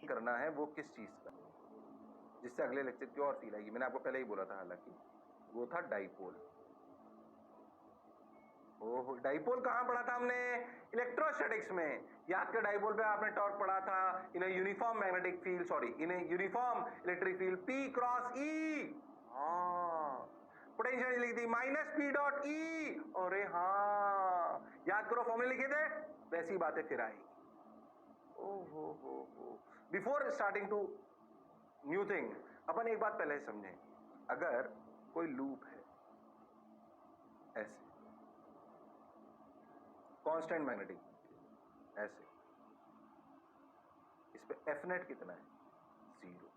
करना है वो किस चीज का, जिससे अगले लेक्चर की और फील आएगी। मैंने आपको पहले ही बोला था, हालांकि वो था डाइपोल। ओहो, डाइपोल कहां पढ़ा था हमने? इलेक्ट्रोस्टैटिक्स में। याद कर, डाइपोल पे आपने टॉर्क पढ़ा था in uniform magnetic field, sorry in uniform electric field P cross E। हाँ, पोटेंशियल लिखी थी माइनस P डॉट E। अरे हाँ, याद करो, फॉर्मूले लिखे थे, वैसी बातें फिर आएगी। ओहो, before starting to new thing, अपन एक बात पहले समझें। अगर कोई लूप है ऐसे, कांस्टेंट मैग्नेटिक ऐसे, इस पे एफ नेट कितना है? 0।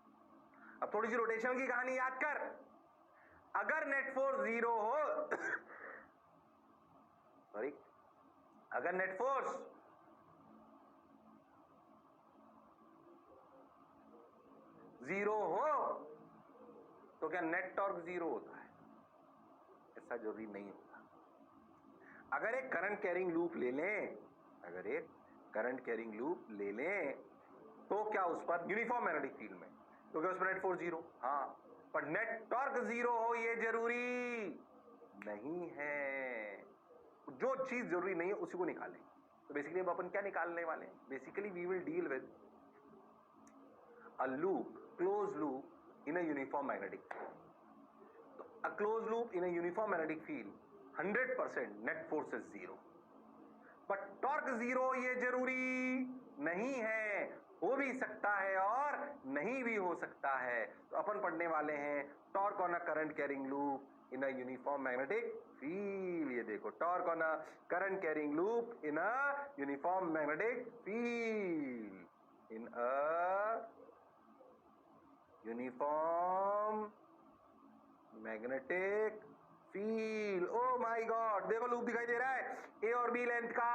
अब थोड़ी सी रोटेशन की कहानी याद कर। अगर नेट फोर्स 0 हो सॉरी, अगर नेट फोर्स 0 हो तो क्या नेट टॉर्क 0 होता है? ऐसा जरूरी नहीं होता। अगर एक करंट कैरिंग लूप ले लें, अगर एक करंट कैरिंग लूप ले लें, तो क्या उस पर यूनिफॉर्म मैग्नेटिक फील्ड में, तो क्या उस पर नेट फोर्स 0? हाँ, पर नेट टॉर्क 0 हो ये जरूरी नहीं है। जो चीज जरूरी नहीं है उसी को निकालें। तो बेसिकली अब अपन क्या निकालने वाले हैं? Basically we will deal with a loop, close loop in a uniform magnetic field. तो a close loop in a uniform magnetic field 100% net force is 0, but torque 0 ये जरूरी नहीं है। हो भी सकता है और नहीं भी हो सकता है। तो अपन पढ़ने वाले हैं torque on a current carrying loop in a uniform magnetic field. ये देखो, torque on a current carrying loop in a uniform magnetic field, in a uniform magnetic field. O my God, देखो लूप दिखाई दे रहा है ए और B length का।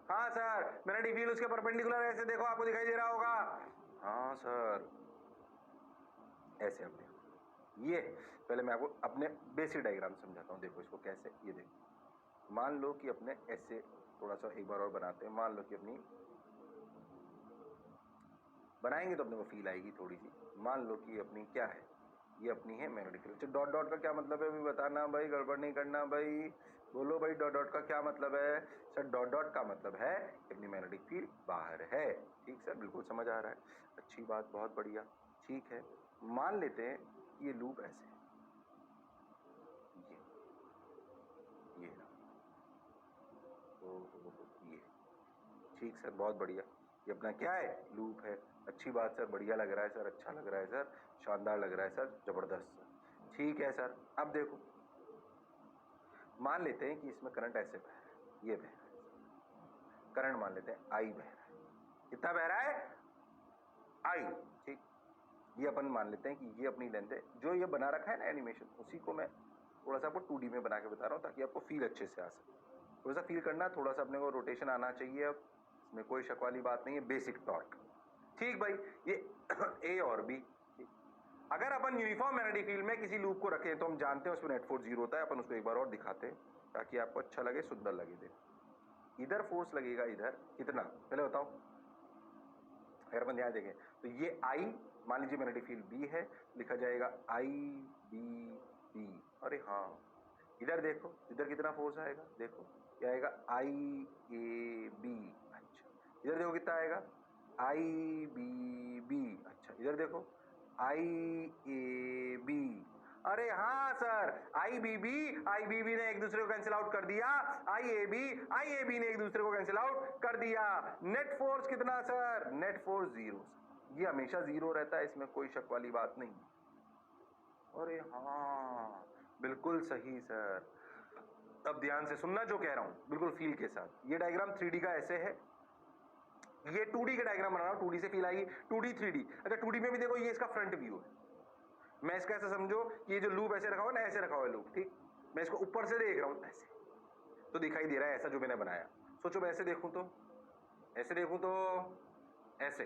हाँ sir, magnetic field उसके परपेंडिकुलर ऐसे देखो, आपको दिखाई दे रहा होगा। हाँ सर, ऐसे अब देखो, ये पहले मैं आपको अपने बेसिक डायग्राम समझाता हूँ। देखो इसको कैसे, ये देखो, मान लो कि अपने ऐसे थोड़ा सा एक बार और बनाते हैं। मान लो कि अपनी बनाएंगे तो अपने को फील आएगी थोड़ी सी। मान लो कि अपनी क्या है, ये अपनी है मैग्नेटिक फील्ड। डॉट डॉट का क्या मतलब है अभी बताना भाई, गड़बड़ नहीं करना भाई, बोलो भाई डॉट डॉट का क्या मतलब है? सर डॉट डॉट का मतलब है कि अपनी मैग्नेटिक फील्ड बाहर है। ठीक सर, बिल्कुल समझ आ रहा है, अच्छी बात, बहुत बढ़िया। ठीक है, मान लेते हैं ये लूप ऐसे है, ये ये ठीक सर, बहुत बढ़िया। ये अपना क्या है? लूप है। अच्छी बात सर, बढ़िया लग रहा है सर, अच्छा लग रहा है सर, शानदार लग रहा है सर, जबरदस्त सर। ठीक है सर, अब देखो, मान लेते हैं कि इसमें करंट ऐसे बह रहा है, ये बह रहा है करंट, मान लेते हैं आई बह रहा है। कितना बह रहा है? आई। ठीक, ये अपन मान लेते हैं कि ये अपनी लेंथ है। जो ये बना रखा है ना एनिमेशन, उसी को मैं थोड़ा सा आपको 2D में बना के बता रहा हूँ, ताकि आपको फील अच्छे से आ सके। थोड़ा सा फील करना, थोड़ा सा अपने को रोटेशन आना चाहिए। अब इसमें कोई शक वाली बात नहीं है, बेसिक टॉर्क। ठीक भाई, ये ए और बी। अगर अपन यूनिफॉर्म मैग्नेटिक फील्ड में किसी लूप को रखें तो हम जानते हैं उसमें नेट फोर्स 0 होता है। अपन उसको एक बार और दिखाते हैं ताकि आपको अच्छा लगे, सुंदर लगे। देखो, इधर फोर्स लगेगा, इधर कितना पहले बताओ। अगर अपन ध्यान देखें तो ये आई, मान लीजिए मैग्नेटिक फील्ड बी है, लिखा जाएगा आई बी बी। अरे हाँ, इधर देखो, इधर कितना फोर्स आएगा, देखो क्या आएगा, आई ए बी। अच्छा, इधर देखो कितना आएगा, आई बी बी। अच्छा, इधर देखो आई ए बी। अरे हाँ सर, आई बी बी ने एक दूसरे को कैंसिल आउट कर दिया, आई ए बी ने एक दूसरे को कैंसिल आउट कर दिया। नेट फोर्स कितना सर? Net force 0। ये हमेशा 0 रहता है, इसमें कोई शक वाली बात नहीं। अरे हाँ, बिल्कुल सही सर। अब ध्यान से सुनना जो कह रहा हूं, बिल्कुल फील के साथ। ये डायग्राम 3D का ऐसे है, ये 2D का डायग्राम बना रहा हूं, 2D से फील आएगी। 2D 3D, अच्छा 2D में भी देखो, ये इसका फ्रंट व्यू है। मैं इसका ऐसे समझो कि ये जो लूप ऐसे रखा हुआ ना, ऐसे रखा हुआ है लूप, ठीक। मैं इसको ऊपर से देख रहा हूं, ऐसे तो दिखाई दे रहा है ऐसा जो मैंने बनाया। सोचो मैं ऐसे देखूं तो, ऐसे देखूं तो, ऐसे,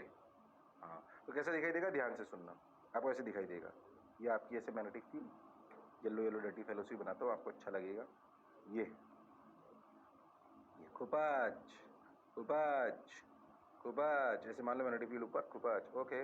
हाँ तो कैसा दिखाई देगा? ध्यान से सुनना, आपको ऐसे दिखाई देगा। ये आपकी ऐसे magnetic field yellow yellow dirty fellows बनाता हूँ, आपको अच्छा लगेगा। ये खुपाच खुपाच खुपाच, ऐसे मान लो मैग्नेटिक फील्ड ऊपर, खुपाच, ओके।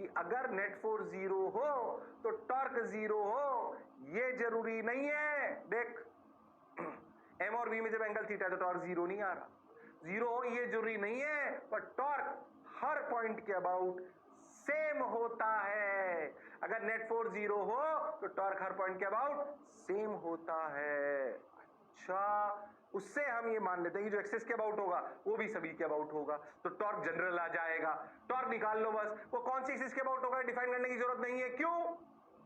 कि अगर नेट फोर्स जीरो हो तो टॉर्क जीरो हो, ये जरूरी नहीं है। देख एम और बी में जब एंगल थीटा है तो टॉर्क जीरो नहीं आ रहा, जीरो हो ये जरूरी नहीं है, पर टॉर्क हर पॉइंट के अबाउट सेम होता है। अगर नेट फोर्स जीरो हो तो टॉर्क हर पॉइंट के अबाउट सेम होता है। अच्छा, उससे हम ये मान लेते हैं कि जो एक्सिस के अबाउट होगा वो भी सभी के अबाउट होगा, तो टॉर्क जनरल आ जाएगा। टॉर्क निकाल लो बस, वो कौन सी एक्सिस के अबाउट होगा डिफाइन करने की जरूरत नहीं है। क्यों?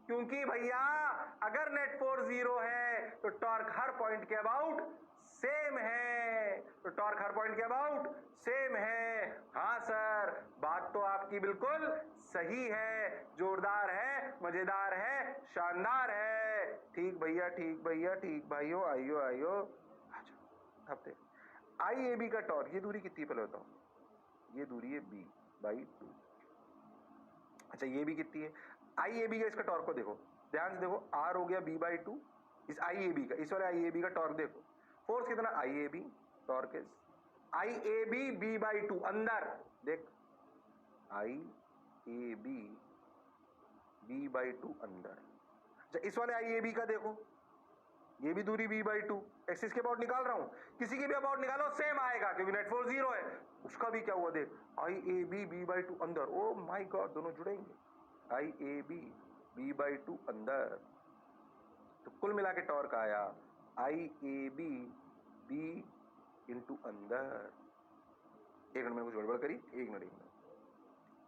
क्योंकि भैया अगर नेट फोर्स जीरो है तो टॉर्क हर पॉइंट के अबाउट सेम है, तो टॉर्क हर पॉइंट के अबाउट सेम है। हाँ सर, बात तो आपकी बिल्कुल सही है, जोरदार है, मजेदार है, शानदार है। ठीक भैया, ठीक भैया, ठीक भाइयों, आइयो आइयो। अब देख आई ए बी का टॉर्क, ये दूरी कितनी पहले बताओ, ये दूरी है बी बाई टू। अच्छा ये भी कितनी है, आई ए बी का, इसका टॉर्क को देखो, ध्यान से देखो, आर हो गया बी बाई टू, इस आई ए बी का, इस वाले आई ए बी का टॉर्क देखो, फोर्स कितना, I A B, torque is I A B B by two, अंदर देख I A B B by two अंदर। अच्छा इस वाले आई ए बी का देखो, ये भी दूरी b बाई टू, एक्सिस के अबाउट निकाल रहा हूं, किसी के भी अबाउट निकालो सेम आएगा क्योंकि नेट फोर्स जीरो है। उसका भी क्या हुआ देख, I A B B by two अंदर, ओ माय गॉड दोनों जुड़ेंगे, I A B B by two अंदर, तो कुल मिला के टॉर्क आया I A B B into अंदर। एक मिनट में कुछ गड़बड़ करी, एक minute,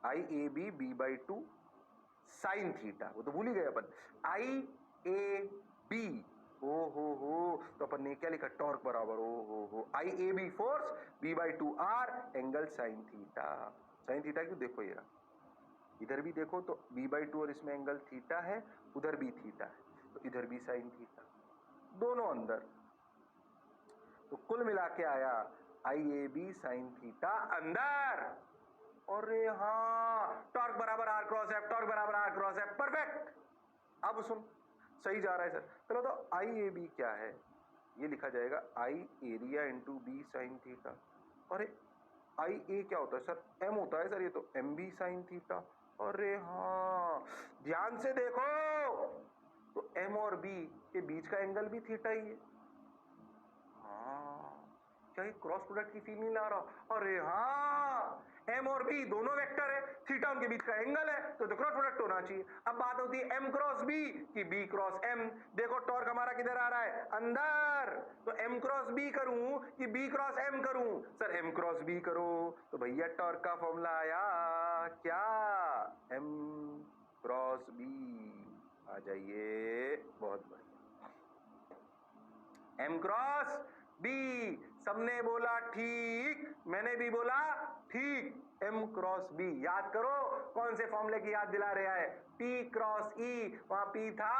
I A B B by two sine theta, वो तो भूल ही गए अपन, आई ए बी, ओ हो, तो अपन ने क्या लिखा, टॉर्क बराबर ओ हो I A B force B by two R angle sine theta. Sine theta क्यों, देखो ये इधर भी देखो तो बी बाई टू और इसमें एंगल थीटा है, उधर भी थीटा है, तो इधर भी साइन थीटा, दोनों अंदर, तो कुल मिला के आया I A B sine theta अंदर। अरे हाँ, टॉर्क बराबर आर क्रॉस एफ, टॉर्क बराबर आर क्रॉस एफ, परफेक्ट। अब सुन, सही जा रहा है सर। चलो तो आई ए बी क्या है, ये लिखा जाएगा I area into B sine theta. अरे आई ए क्या होता है सर, एम होता है सर, ये तो एम बी साइन थीटा। अरे हाँ, ध्यान से देखो, तो एम और बी के बीच का एंगल भी थीटा ही है। हाँ, क्या ये क्रॉस प्रोडक्ट की फील नहीं ला रहा? अरे हाँ, एम और बी दोनों वेक्टर है, थीटा उनके बीच का एंगल है, तो क्रॉस प्रोडक्ट होना चाहिए। अब बात होती है एम क्रॉस बी कि बी क्रॉस एम। देखो टॉर्क हमारा किधर आ रहा है, अंदर, तो एम क्रॉस बी करूं कि बी क्रॉस एम करूं? सर एम क्रॉस बी करो, तो भैया टॉर्क का फॉर्मूला आया क्या, एम क्रॉस बी। आ जाइए, बहुत बढ़िया, एम क्रॉस बी। सबने बोला ठीक, मैंने भी बोला ठीक, एम क्रॉस बी। याद करो कौन से फॉर्मूले की याद दिला रहा है, P क्रॉस E, वहां P था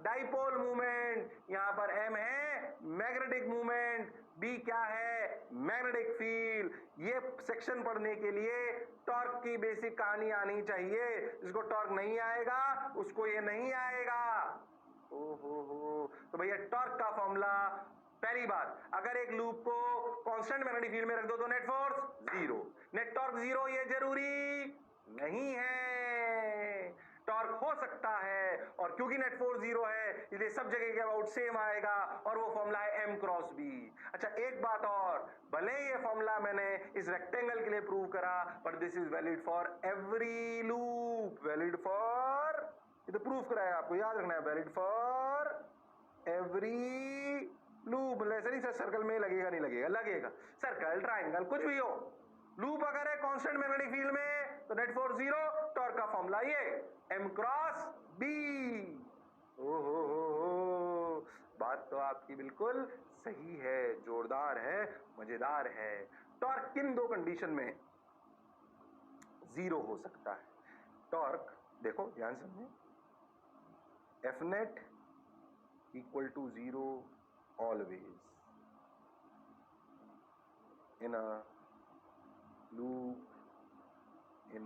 डाइपोल मूवमेंट, यहां पर M है मैग्नेटिक मूवमेंट, B क्या है, मैग्नेटिक फील्ड। ये सेक्शन पढ़ने के लिए टॉर्क की बेसिक कहानी आनी चाहिए, जिसको टॉर्क नहीं आएगा उसको ये नहीं आएगा। हो, तो भैया टॉर्क का फॉर्मूला, पहली बात, अगर एक लूप को कांस्टेंट मैग्नेटिक फील्ड में रख दो तो net force zero, net torque zero, ये जरूरी नहीं है, टॉर्क हो सकता है, और क्योंकि नेट फोर्स जीरो है इसलिए सब जगह के अबाउट सेम आएगा, और वो फॉर्मूला है एम क्रॉस बी। अच्छा एक बात और, भले ये फॉर्मूला मैंने इस रेक्टेंगल के लिए प्रूव करा, but this is valid for every loop, valid for, ये तो प्रूफ कराया आपको, याद रखना है, वैलिड फॉर एवरी लूप। ऐसे नहीं सर सर्कल में लगेगा, नहीं लगेगा, लगेगा, सर्कल ट्राइंगल कुछ भी हो, लूप अगर है कांस्टेंट मैग्नेटिक फील्ड में तो नेट फोर्स जीरो, टॉर्क का फॉर्मूला ये एम क्रॉस बी। हो, बात तो आपकी बिल्कुल सही है, जोरदार है, मजेदार है। टॉर्क किन दो कंडीशन में जीरो हो सकता है? टॉर्क देखो ध्यान से, F net equal to zero always in a loop in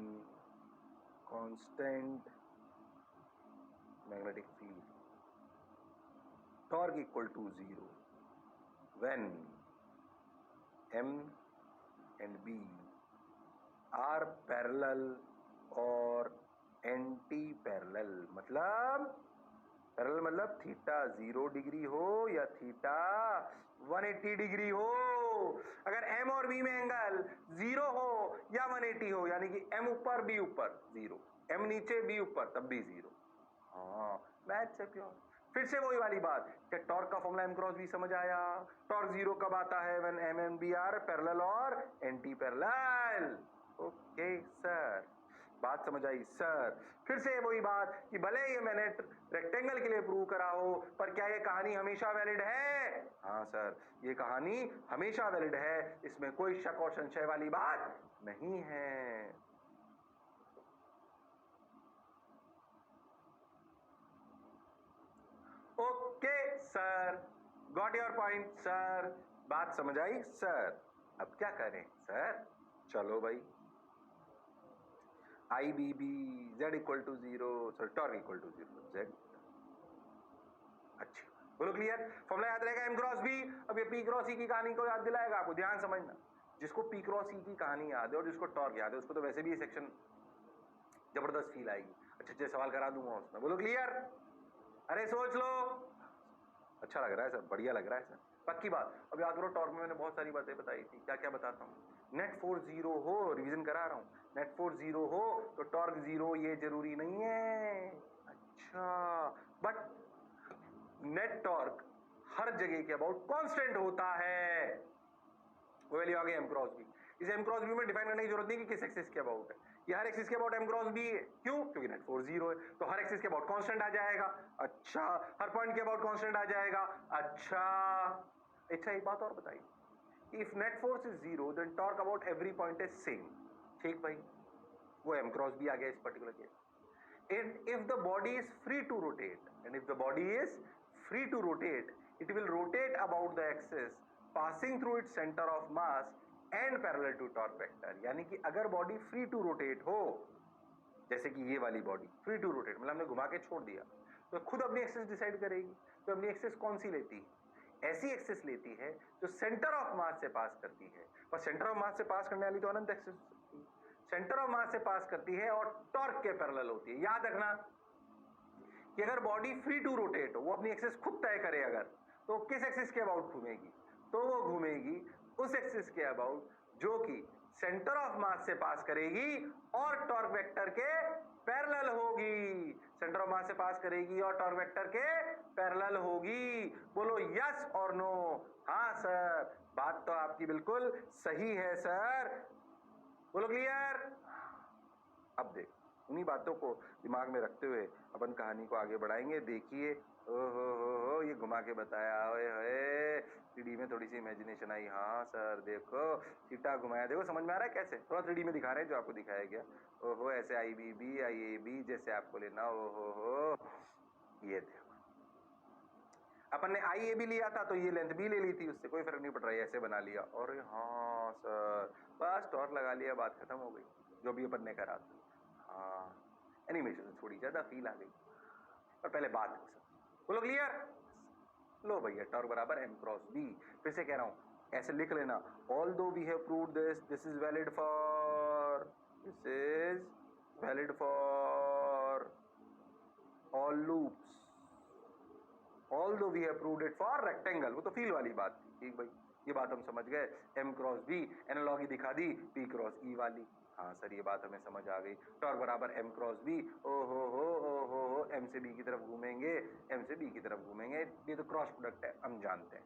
constant magnetic field, torque equal to zero when M and B are parallel or anti parallel मतलब पैरेलल मतलब थीटा 0 डिग्री हो या थीटा 180 डिग्री हो। अगर M और B में angle 0 हो या 180 हो, यानी कि एम ऊपर बी ऊपर 0, एम नीचे बी ऊपर तब भी 0। हाँ मैथ से क्यों। फिर से वही वाली बात, क्या टॉर्क का फॉर्मूला एम क्रॉस बी समझ आया। टॉर्क 0 कब आता है, when M and B are parallel और एंटी पैरेलल। ओके सर, बात समझ आई सर। फिर से वही बात कि भले ये मैंने रेक्टेंगल के लिए प्रूव करा हो, पर क्या ये कहानी हमेशा वैलिड है। हाँ सर, ये कहानी हमेशा वैलिड है, इसमें कोई शक और संशय वाली बात नहीं है। Okay sir, got your point sir, बात समझ आई सर। अब क्या करें सर। चलो भाई, I B B Z equal to 0, sorry torque equal to 0 Z. अच्छा बोलो क्लियर, फॉर्मूला याद रहेगा एम क्रॉस बी। अब ये पी क्रॉस ई की कहानी को याद दिलाएगा आपको, ध्यान समझना। जिसको पी क्रॉस ई की कहानी याद है और जिसको टॉर्क याद है, उसको तो वैसे भी ये सेक्शन जबरदस्त फील आएगी, अच्छे अच्छे सवाल करा दूंगा उसमें। बोलो क्लियर, अरे सोच लो। अच्छा लग रहा है सर, बढ़िया लग रहा है सर, पक्की बात। अब याद करो, टॉर्क में मैंने बहुत सारी बातें बताई थी, क्या क्या बताता हूँ। नेट फोर्स 0 हो, रिवीजन करा रहा हूँ, नेट फोर्स 0 हो तो टॉर्क 0 ये जरूरी नहीं है। अच्छा, बट नेट टॉर्क हर जगह के अबाउट कांस्टेंट होता है। वो वाली आ गई एम क्रॉस बी। इस एम क्रॉस बी में डिफाइन करने की जरूरत नहीं कि किस एक्सिस के अबाउट है, ये हर एक्सिस के अबाउट एम क्रॉस बी है। क्यों, क्योंकि नेट फोर्स 0 है, तो हर एक्सिस के अबाउट कांस्टेंट आ जाएगा। अच्छा, हर पॉइंट के अबाउट कांस्टेंट आ जाएगा। अच्छा अच्छा, एक बात और बताइए, if net force is 0 then torque about every point is same. ठीक भाई, वो एम क्रॉस बी आ गया इस particular case. And if the body is free to rotate, and if the body is free to rotate, it will rotate about the axis, passing through its center of mass and parallel to torque vector। यानी कि अगर body free to rotate हो, जैसे कि ये वाली body free to rotate मतलब हमने घुमा के छोड़ दिया, तो खुद अपनी एक्सिस डिसाइड करेगी। तो अपनी एक्सिस कौन सी लेती है, ऐसी एक्सिस लेती है जो सेंटर ऑफ मास से पास करती है। और सेंटर ऑफ मास से पास करने वाली तो अनंत एक्सिस, सेंटर ऑफ मास से पास करती है और टॉर्क के पैरेलल होती है। याद रखना कि अगर बॉडी फ्री टू रोटेट हो, वो अपनी एक्सिस खुद तय करे अगर, तो किस एक्सिस के अबाउट घूमेगी, तो वो घूमेगी उस एक्सिस के अबाउट जो कि सेंटर ऑफ मास से पास करेगी और टॉर्क वेक्टर के पैरेलल होगी। सेंटर ऑफ मास से पास करेगी और टॉर्क वेक्टर के पैरेलल होगी। बोलो यस और नो। हाँ सर, बात तो आपकी बिल्कुल सही है सर। बोलो क्लियर। अब देख, उन्हीं बातों को दिमाग में रखते हुए अपन कहानी को आगे बढ़ाएंगे। देखिए, हो ये घुमा के बताया, ओए होए, 3D में थोड़ी सी इमेजिनेशन आई। हाँ सर देखो, थीटा घुमाया, देखो समझ में आ रहा है कैसे, थोड़ा 3D में दिखा रहे हैं जो आपको दिखाया गया। ओहो, ऐसे I B B I A B जैसे आपको लेना। ओहो, ये देखो अपन ने आई ए बी लिया था तो ये लेंथ बी ले ली थी, उससे कोई फर्क नहीं पड़ रहा है, ऐसे बना लिया। और हाँ सर, बस टॉर्क लगा लिया, बात खत्म हो गई, जो भी अपन ने करा था। हाँ, एनिमेशन से थोड़ी ज्यादा फील आ गई, पर पहले बात को समझो। बोलो क्लियर। लो भैया, टॉर्क बराबर एम क्रॉस बी। फिर से कह रहा हूं, ऐसे लिख लेना, although we have proved this, this is valid for, this is valid for all loops, although we have proved it for rectangle. वो तो फील वाली बात थी। ठीक भाई, ये बात हम समझ गए। एम क्रॉस बी एनालॉगी दिखा दी पी क्रॉस ई वाली। हाँ सर, ये बात हमें समझ आ गई। टॉर्क बराबर एम क्रॉस बी। ओ हो, एम से बी की तरफ घूमेंगे, एम से बी की तरफ घूमेंगे, ये तो क्रॉस प्रोडक्ट है, हम जानते हैं।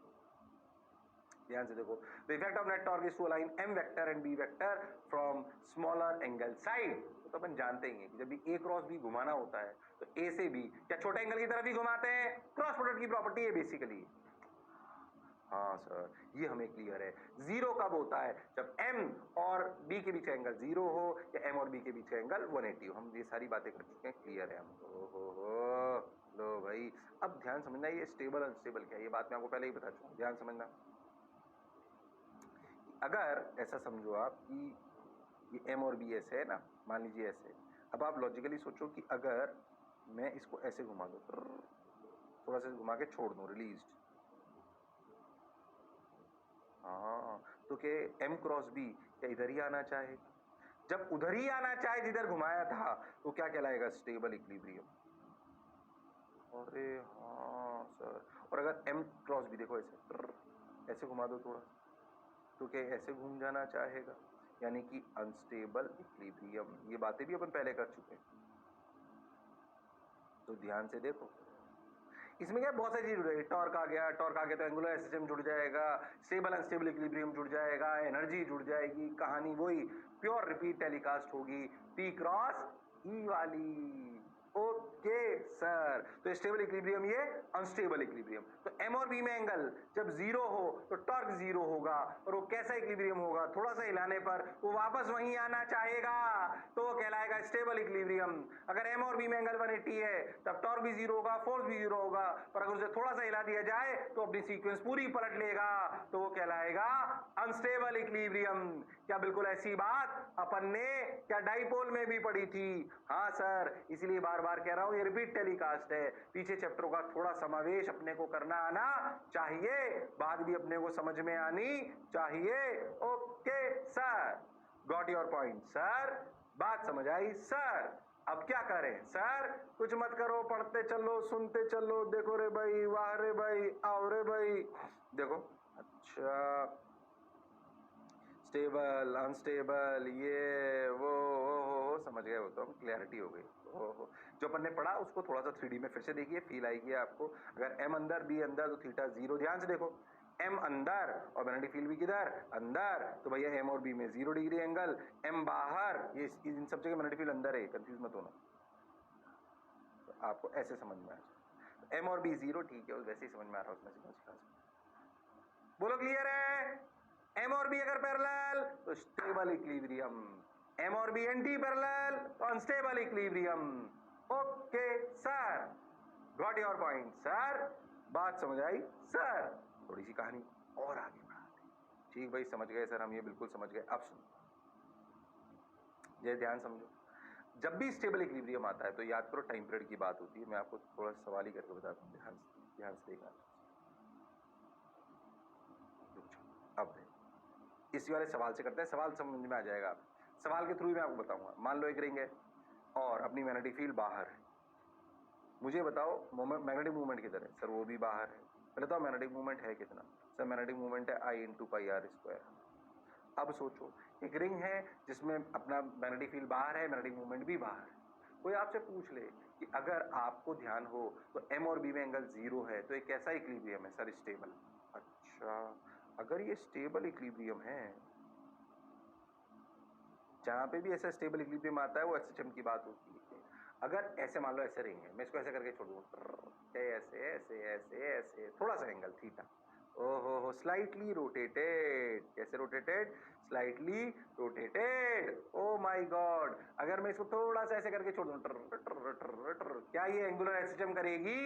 ध्यान से देखो, the effect of net torque is to align M vector and B vector from smaller angle side. तो अपन जानते ही हैं कि जब भी ए क्रॉस बी घुमाना होता है तो ए से बी क्या छोटे एंगल की तरफ ही घुमाते हैं। क्रॉस प्रोडक्ट की प्रॉपर्टी है बेसिकली। हाँ सर, ये हमें क्लियर है। जीरो कब होता है, जब एम और बी के बीच का एंगल 0 हो या एम और बी के बीच का एंगल 180 हो। हम ये सारी बातें कर चुके हैं, क्लियर है हमको। हो लो भाई, अब ध्यान समझना, ये स्टेबल अनस्टेबल क्या है, ये बात मैं आपको पहले ही बता चुका हूं। ध्यान समझना, अगर ऐसा समझो आप कि ये एम और बी ऐसे है ना, मान लीजिए ऐसे। अब आप लॉजिकली सोचो कि अगर मैं इसको ऐसे घुमा दूं, थोड़ा सा घुमा के छोड़ दूं, रिलीज्ड, हाँ, तो क्या एम क्रॉस बी क्या इधर ही आना चाहेगा। जब उधर ही आना चाहे जिधर घुमाया था तो क्या कहलाएगा? Stable equilibrium. अरे हाँ सर, और अगर m क्रॉस भी देखो ऐसे घुमा दो थोड़ा, तो क्या ऐसे घूम जाना चाहेगा? यानी कि अनस्टेबल इक्विलिब्रियम। ये बातें भी अपन पहले कर चुके हैं, तो ध्यान से देखो। इसमें क्या बहुत सारी चीज जुड़ जाएगी। टॉर्क आ गया तो एंगुलर एसिस्टम जुड़ जाएगा, स्टेबल अनस्टेबल इक्विलिब्रियम जुड़ जाएगा, एनर्जी जुड़ जाएगी, कहानी वही प्योर रिपीट टेलीकास्ट होगी, पी क्रॉस ई वाली। ओके सर, तो स्टेबल इक्विलिब्रियम ये अनस्टेबल इक्विलिब्रियम। तो एम और बी में एंगल जब जीरो हो तो टॉर्क जीरो होगा, और वो कैसा इक्विलिब्रियम होगा? थोड़ा सा हिलाने पर वो वापस वहीं आना चाहेगा, तो वो कहलाएगा स्टेबल इक्विलिब्रियम। अगर एम और बी में एंगल 180 है तब टॉर्क भी जीरो होगा, फोर्स भी जीरो होगा, पर अगर उसे थोड़ा सा हिला दिया जाए तो अपनी सीक्वेंस पूरी पलट लेगा, तो वो कहलाएगा अनस्टेबल इक्विलिब्रियम। क्या बिल्कुल ऐसी बात अपन ने क्या डाइपोल में भी पढ़ी थी? हाँ सर, इसलिए बार बार कह रहा हूं ये रिपीट टेलीकास्ट है, पीछे चैप्टरों का थोड़ा समावेश अपने को करना आना चाहिए, बात भी अपने को समझ में आनी चाहिए। Okay sir, got your point sir, बात समझ आई सर। अब क्या करें सर? कुछ मत करो, पढ़ते चलो, सुनते चलो। देखो रे भाई, वाह रे भाई, आओ रे भाई, देखो। अच्छा, स्टेबल अनस्टेबल ये वो समझ गए, वो तो हम क्लैरिटी हो गई। ओहो, जो अपन ने पढ़ा उसको थोड़ा सा 3D में फिर से देखिए, फील आएगी आपको। अगर m अंदर b अंदर तो थीटा जीरो। ध्यान से देखो, m अंदर और मैग्नेटिक फील्ड भी किधर? अंदर, तो भैया m और b में 0 डिग्री एंगल, m बाहर, ये इन सब जगह मैग्नेटिक फील्ड अंदर है, कंफ्यूज मत होना। तो आपको ऐसे समझ में आ जाए, m और b 0, ठीक है, वैसे ही समझ में आ रहा है उसमें। बोलो क्लियर है? एम और बी अगर पैरेलल तो स्टेबल इक्विलिब्रियम, एम और बी एंटी पैरेलल तो unstable equilibrium. Okay sir, got your point sir, बात समझ आई सर। थोड़ी सी कहानी और आगे बढ़ाते। ठीक भाई, समझ गए सर हम, ये बिल्कुल समझ गए। अब सुनो, ये ध्यान समझो, जब भी स्टेबल इक्विलिब्रियम आता है तो याद करो टाइम पीरियड की बात होती है। मैं आपको थोड़ा सवाल ही करके बताता हूँ, ध्यान से देखना। अब इसी वाले सवाल से करते हैं, सवाल समझ में आ जाएगा। सवाल के थ्रू ही मैं आपको बताऊंगा। मान लो एक रिंग है और अपनी मैग्नेटिक फील्ड बाहर है, मुझे बताओ मैग्नेटिक मूवमेंट किधर है? सर वो भी बाहर है। पहले तो मैग्नेटिक मूवमेंट है कितना? सर मैग्नेटिक मूवमेंट है I × πr²। अब सोचो, एक रिंग है जिसमें अपना मैग्नेटिक फील्ड बाहर है, मैग्नेटिक मूवमेंट भी बाहर है। कोई आपसे पूछ ले कि अगर आपको ध्यान हो तो m और b में एंगल 0 है, तो एक कैसा इक्विलिब्रियम है? Sir stable. अच्छा, अगर ये स्टेबल इक्विलिब्रियम है, जहां पे भी ऐसा स्टेबल इक्विलिब्रियम आता है वो एसएचएम की बात होती है। अगर ऐसे मान लो ऐसे रिंग है, मैं इसको ऐसे करके छोड़ दूं, ऐसे ऐसे ऐसे ऐसे, थोड़ा सा एंगल थीटा, ओहो स्लाइटली रोटेटेड। कैसे rotated? Slightly rotated. O my God, अगर मैं इसको थोड़ा सा ऐसे करके छोड़ दूं, क्या ये एंगुलर एसएचएम करेगी?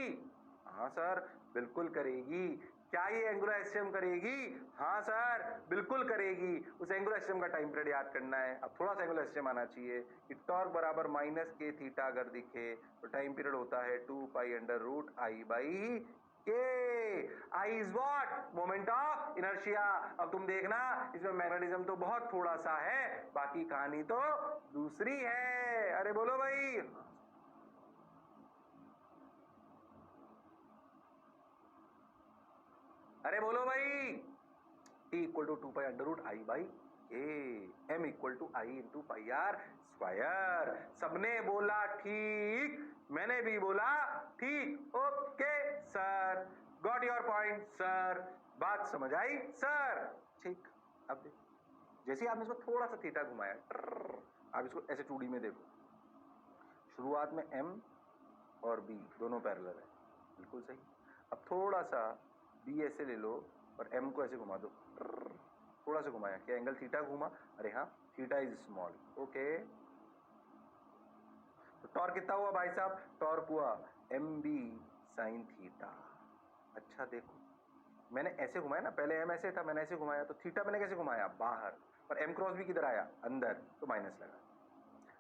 हाँ सर, बिल्कुल करेगी। क्या ये एंगुलर एसएचएम करेगी? हाँ सर, बिल्कुल करेगी। उस एंगुलर एसएचएम का टाइम पीरियड याद करना है। अब थोड़ा सा एंगुलर एसएचएम आना चाहिए कि टॉर्क बराबर -k थीटा अगर दिखे तो टाइम पीरियड होता है 2π√I/k। I is what? Moment of inertia. अब तुम देखना, इसमें मैग्नेटिज्म तो बहुत थोड़ा सा है, बाकी कहानी तो दूसरी है। अरे बोलो भाई, अरे बोलो भाई। T = 2π√I/k, M = I × πr²। सबने बोला ठीक, मैंने भी बोला ठीक। Okay sir, got your point sir, बात समझ आई सर। ठीक, अब देखो, जैसे आपने इसको थोड़ा सा थीटा घुमाया, आप इसको ऐसे 2D में देखो, शुरुआत में M और B दोनों पैरेलल है, बिल्कुल सही। अब थोड़ा सा B ऐसे ले लो और M को ऐसे घुमा दो, थोड़ा सा घुमाया, क्या एंगल थीटा घूमा? अरे हाँ, थीटा इज स्मॉल। ओके, तो टॉर्क कितना हुआ भाई साहब? टॉर्क हुआ mb sin थीटा। अच्छा देखो, मैंने ऐसे घुमाया ना, पहले m ऐसे था, मैंने ऐसे घुमाया, तो थीटा मैंने कैसे घुमाया? बाहर, पर m क्रॉस भी किधर आया? अंदर, तो माइनस लगा।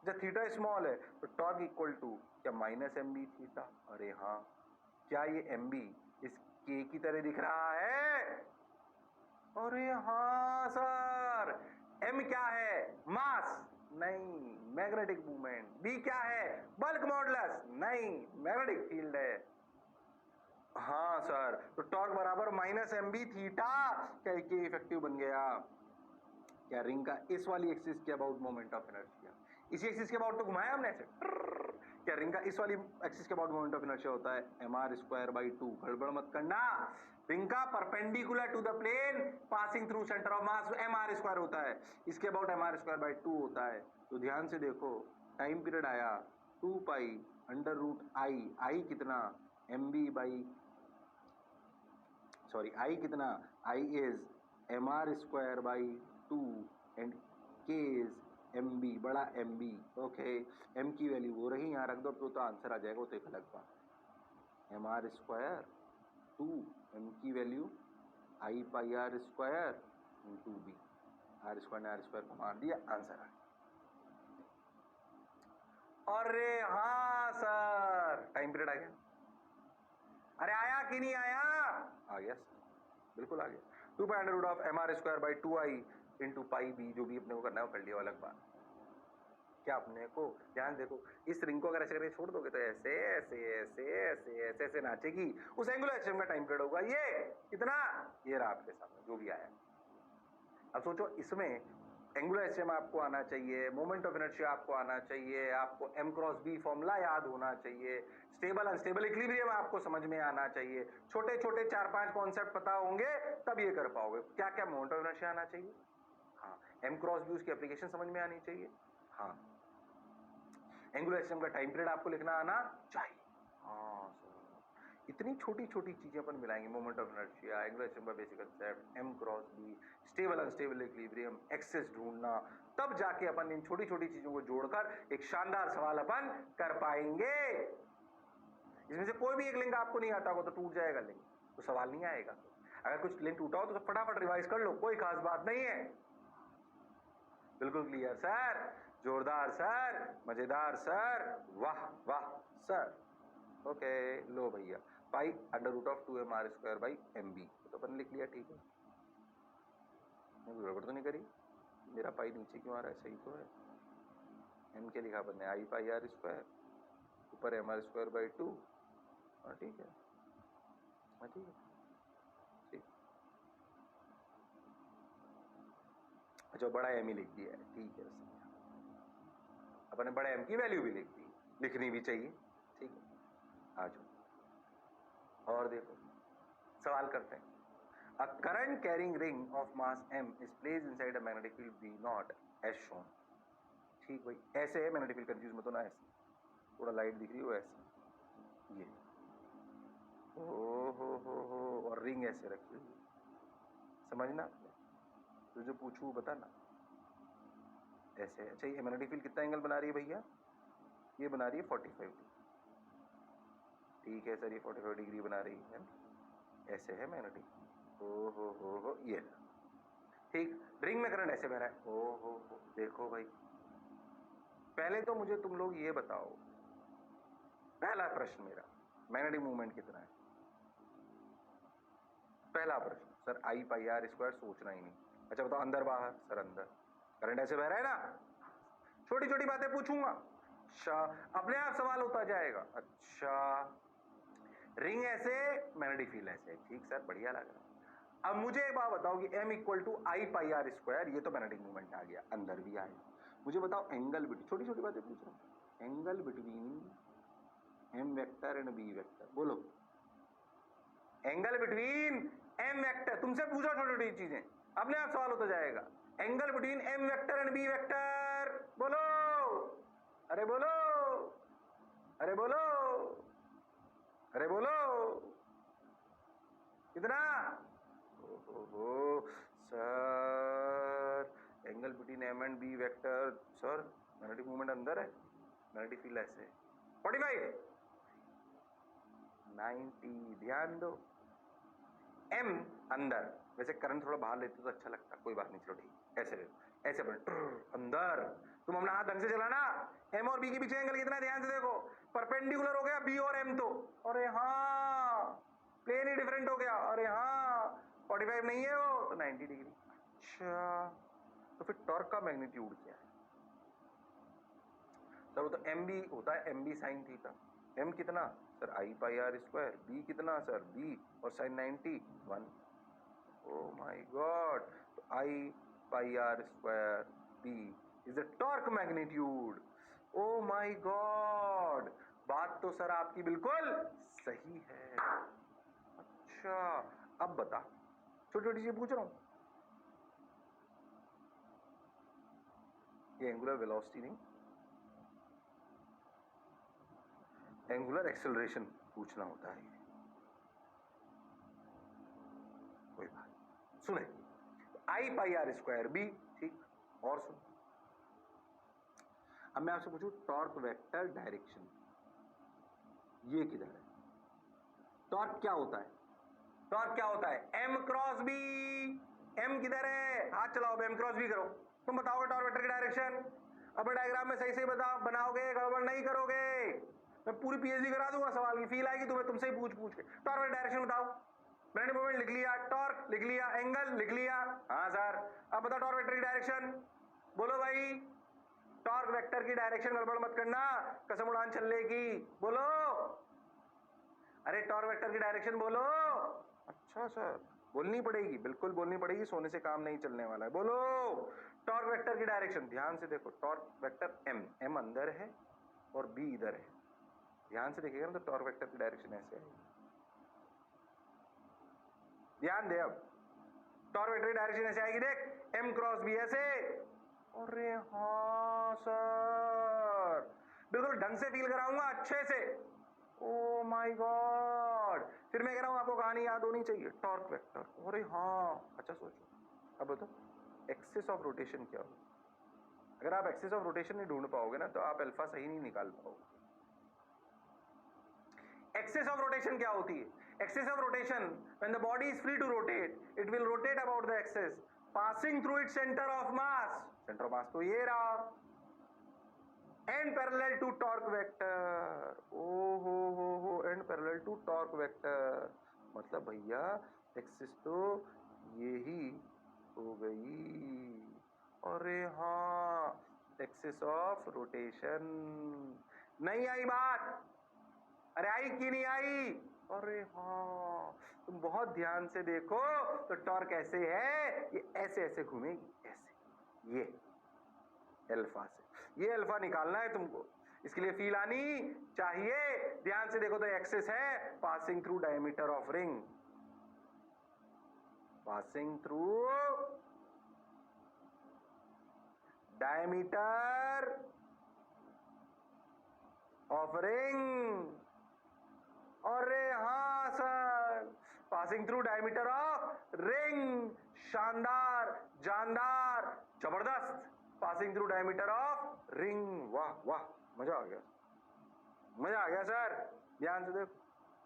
जब थीटा स्मॉल है तो टॉर्क इक्वल टू क्या? -mb theta. अरे हाँ, क्या ये mb इस k की तरह दिख रहा है? अरे हाँ सर, m क्या है? मास, नहीं, मैग्नेटिक मूवमेंट। बी क्या है? Bulk modulus. नहीं, मैग्नेटिक फील्ड है। हाँ सर, तो टॉर्क बराबर माइनस एम बी थीटा, क्या के इफेक्टिव बन गया। क्या रिंग का इस वाली एक्सिस के अबाउट मोमेंट ऑफ इनर्शिया, इसी एक्सिस के अबाउट तो घुमाया हमने ऐसे। क्या रिंग का इस वाली एक्सिस के अबाउट मोमेंट ऑफ इनर्शिया होता है एम आर स्क्वायर बाई 2। गड़बड़ मत करना, रिंग का perpendicular to the plane passing through centre of mass M R square होता है, इसके about M R square by 2 होता है। तो ध्यान से देखो, टाइम पीरियड आया 2 pi under root I, I कितना M B by, sorry I कितना, I is M R square by 2 and K is M B, बड़ा एम बी। ओके, एम की वैल्यू वो रही, यहाँ रख दो तो आंसर आ जाएगा, वो तो एक अलग बात। एम आर स्क्वायर 2, एम की value I pi R square into B, R square ने आर स्क्वायर को मार दिया, आंसर आ गया। अरे हाँ सर, टाइम पीरियड आ गया। अरे आया कि नहीं आया? आ गया सर, बिल्कुल आ गया। 2 pi under root of M R square by 2i into pi B, जो भी अपने को करना है वो कर लिया, अलग बात। क्या अपने को ध्यान देखो, इस रिंग को अगर ऐसे करके छोड़ दोगे तो ऐसे ऐसे ऐसे ऐसे ऐसे ऐसे नाचेगी, उस एंगुलर एक्सिलरेशन का टाइम पीरियड होगा ये कितना, ये रहा आपके सामने जो भी आया। अब सोचो, इसमें एंगुलर एक्सिलरेशन आपको आना चाहिए, मोमेंट ऑफ इनर्शिया आपको आना चाहिए, आपको m क्रॉस b फॉर्मूला याद होना चाहिए, स्टेबल अनस्टेबल इक्विलिब्रियम आपको समझ में आना चाहिए, छोटे छोटे 4-5 कॉन्सेप्ट पता होंगे तब ये कर पाओगे। क्या क्या मोमेंट ऑफ इनर्शिया आना चाहिए, हाँ, m क्रॉस b उसकी एप्लीकेशन समझ में आनी चाहिए, हाँ, एंगुलर एक्सिलरेशन का टाइम पीरियड आपको लिखना आना चाहिए। हाँ सर, इतनी छोटी छोटी चीजें अपन मिलाएंगे, moment of inertia, angular acceleration का basic concept, m cross b, stable unstable equilibrium, axis ढूंढना, तब जाके अपन इन छोटी छोटी चीजों को जोड़कर एक शानदार सवाल अपन कर पाएंगे। इसमें से कोई भी एक लिंक आपको नहीं आता होगा तो टूट जाएगा लिंक, तो सवाल नहीं आएगा। अगर कुछ लिंक टूटा हो तो फटाफट रिवाइज कर लो, कोई खास बात नहीं है। बिल्कुल क्लियर सर, जोरदार सर, मजेदार सर, वाह वाह सर। ओके, लो भैया, pi under root of 2 M R square by M B, तो अपन लिख लिया, ठीक है, गड़बड़ तो नहीं करी, मेरा पाई नीचे क्यों आ रहा है, सही तो है। एम के लिखा अपन ने आई पाई आर स्क्वायर, ऊपर एम आर स्क्वायर बाई 2, हाँ ठीक है, हाँ ठीक है, ठीक। अच्छा, बड़ा एम ही लिख दिया है, ठीक है, अपन ने बड़ा एम की वैल्यू भी लिख दी, लिखनी भी चाहिए, ठीक है। आ जाओ और देखो, सवाल करते हैं। A current carrying ring of mass m is placed inside a magnetic field V naught as shown। ठीक भाई, ऐसे है मैग्नेटिक फील्ड, कंफ्यूज मत होना, ऐसे थोड़ा लाइट दिख रही हो ऐसे, ये हो और रिंग ऐसे रखी हुई, समझना, तो जो पूछू बताना ऐसे। अच्छा, ये मैग्नेटिक फील्ड कितना एंगल बना रही है भैया, ये बना रही है 45 डिग्री, ठीक है सर, ये 45 डिग्री बना रही है, ऐसे है मैग्नेटिक, हो ये, ठीक। रिंग में करंट ऐसे बह रहा है, हो देखो भाई, पहले तो मुझे तुम लोग ये बताओ, पहला प्रश्न मेरा, मैग्नेटिक मूवमेंट कितना है, पहला प्रश्न sir, I pi R square, सोचना ही नहीं। अच्छा बताओ, अंदर बाहर, सर अंदर, करंट ऐसे बह रहा है ना, छोटी छोटी बातें पूछूंगा, अच्छा अपने आप सवाल होता जाएगा। अच्छा, रिंग ऐसे, मैग्नेटिक फील्ड ऐसे, ठीक सर, बढ़िया लग रहा है। अब मुझे एक बात बताओ कि m equal to I pi R square, ये तो मैग्नेटिक मूवमेंट आ गया, अंदर भी आया, मुझे बताओ एंगल बिटवीन, छोटी छोटी बातें पूछ रहा हूं, angle between m vector and b vector, बोलो, एंगल बिटवीन m वेक्टर, तुमसे पूछो छोटी छोटी चीजें, अपने आप सवाल होता जाएगा। Angle between m vector and b vector, बोलो, अरे बोलो, अरे बोलो, अरे बोलो, कितना, ओहो sir, angle between M and B vector, sir magnetic movement अंदर है, मैग्नेटिक फील्ड ऐसे है, 45 90, ध्यान दो, एम अंदर, वैसे करंट थोड़ा बाहर लेते तो अच्छा लगता, कोई बात नहीं, चलो ठीक, ऐसे ऐसे अंदर, तुम अपना हाथ ढंग से चलाना, एम और बी के पीछे एंगल कितना, ध्यान से देखो, परपेंडिकुलर हो गया बी और एम, तो अरे हाँ, प्लेन ही डिफरेंट हो गया, अरे हाँ 45 नहीं है वो तो 90 डिग्री। अच्छा, तो फिर टॉर्क का मैग्नीट्यूड क्या है, सर वो तो एम बी होता है, M B sine theta. M कितना sir I pi R square, B कितना सर बी और साइन 90 1। ओ माय गॉड, तो I pi R square B is the torque magnitude. Oh my God, बात तो sir आपकी बिल्कुल सही है। अच्छा अब बता, छोटी छोटी चीज पूछ रहा हूं, ये एंगुलर वेलोसिटी नहीं, एंगुलर एक्सेलरेशन पूछना होता है। कोई बात सुने, आई पाई आर स्क्वायर बी, ठीक। और सुन, अब मैं आपसे पूछूं टॉर्क वेक्टर डायरेक्शन, ये किधर है? टॉर्क क्या होता है? टॉर्क क्या होता है? M cross b. एम किधर है? हाथ चलाओ, एम क्रॉस बी करो। तुम बताओगे टॉर्क वेक्टर की डायरेक्शन? अब डायग्राम में सही से बताओ, बनाओगे, गड़बड़ नहीं करोगे। मैं पूरी पीएचडी करा दूंगा, सवाल की फील आएगी तुम्हें, तुमसे ही पूछ पूछ के। टॉर्क वेक्टर डायरेक्शन बताओ। मैंने मोमेंट लिख लिया, टॉर्क लिख लिया, एंगल लिख लिया। हाँ सर, अब बताओ टॉर्क वेक्टर की डायरेक्शन बोलो भाई। टॉर्क वेक्टर की डायरेक्शन गड़बड़ मत करना, कसम उड़ान चलेगी। बोलो, अरे टॉर्क वेक्टर की डायरेक्शन बोलो। अच्छा सर, बोलनी पड़ेगी, बिल्कुल बोलनी पड़ेगी, सोने से काम नहीं चलने वाला है। बोलो टॉर्क वेक्टर की डायरेक्शन। ध्यान से देखो, टॉर्क वेक्टर एम, एम अंदर है और बी इधर है। ध्यान से देखिएगा ना तो टॉर्क वेक्टर की डायरेक्शन ऐसे आएगी। ध्यान दे, अब टॉर्क वेक्टर की डायरेक्शन ऐसे आएगी, देख, एम क्रॉस बी ऐसे। अरे हाँ सर, बिल्कुल ढंग से फील कराऊंगा, अच्छे से। ओ माय गॉड, फिर मैं कह रहा हूं आपको कहानी याद होनी चाहिए, टॉर्क वेक्टर। अरे हाँ, अच्छा सोचो, अब बताओ एक्सिस ऑफ रोटेशन क्या हो? अगर आप एक्सिस ऑफ रोटेशन नहीं ढूंढ पाओगे ना तो आप अल्फा सही नहीं निकाल पाओगे। एक्सिस ऑफ रोटेशन क्या होती है? Axis of rotation, when the body is free to rotate, it will rotate about the axis passing through its centre of mass. Centre of mass तो ये रहा, and parallel to torque vector. ओ हो, and parallel to torque vector, मतलब भैया axis तो यही हो गई। अरे हाँ, एक्सिस ऑफ रोटेशन। नहीं आई बात? अरे आई कि नहीं आई? अरे हाँ, तुम बहुत ध्यान से देखो तो टॉर्क ऐसे है, ये ऐसे ऐसे घूमेगी, ऐसे, ये अल्फा से, ये अल्फा निकालना है तुमको, इसके लिए फील आनी चाहिए। ध्यान से देखो तो एक्सिस है passing through diameter of ring, passing through diameter of ring. अरे हाँ sir, passing through diameter of ring. शानदार, जानदार, जबरदस्त, passing through diameter of ring. वाह वाह, मजा आ गया, मजा आ गया सर। ध्यान से देखो,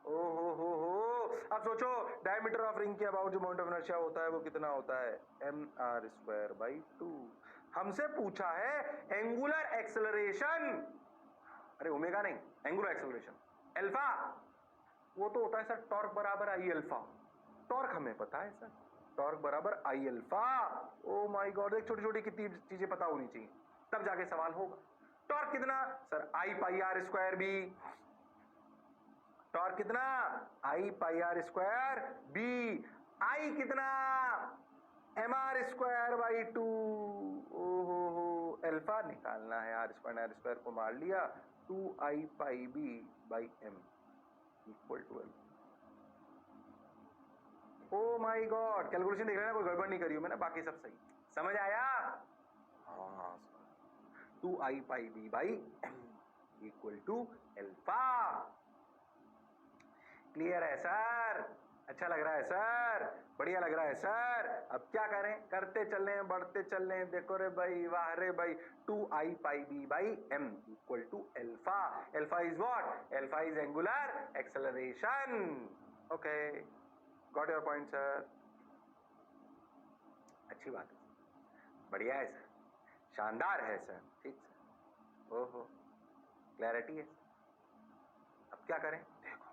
ओ हो, अब सोचो डायमीटर ऑफ रिंग के अबाउट जो मोमेंट ऑफ इनर्शिया होता है वो कितना होता है? mr²/2। हमसे पूछा है एंगुलर एक्सेलरेशन, अरे ओमेगा नहीं, एंगुलर एक्सेलरेशन अल्फा, वो तो होता है सर टॉर्क बराबर आई अल्फा। टॉर्क हमें पता है सर, टॉर्क बराबर आई अल्फा। ओ माय गॉड, एक छोटी छोटी कितनी चीजें पता होनी चाहिए तब जाके सवाल होगा। टॉर्क कितना sir? I pi R square B. Torque कितना? I pi R square B. I कितना? M R square by 2। हो, अल्फा निकालना है, आर स्क्वायर को मार लिया, 2i pi B by M equal to L. Oh my God, calculation देख लेना, कोई गड़बड़ नहीं करी हो मैंने, बाकी सब सही। समझ आया? हाँ, 2i pi B by M equal to alpha. Clear है सर? अच्छा लग रहा है सर? बढ़िया लग रहा है सर? अब क्या करें, करते चले, बढ़ते चले। देखो रे भाई, वाह रे भाई, 2i pi B by M equal to alpha. Alpha is what? Alpha is angular acceleration. Okay, got your point sir? अच्छी बात है, बढ़िया है सर, शानदार है सर, ठीक सर। ओहो, क्लैरिटी है। अब क्या करें, देखो,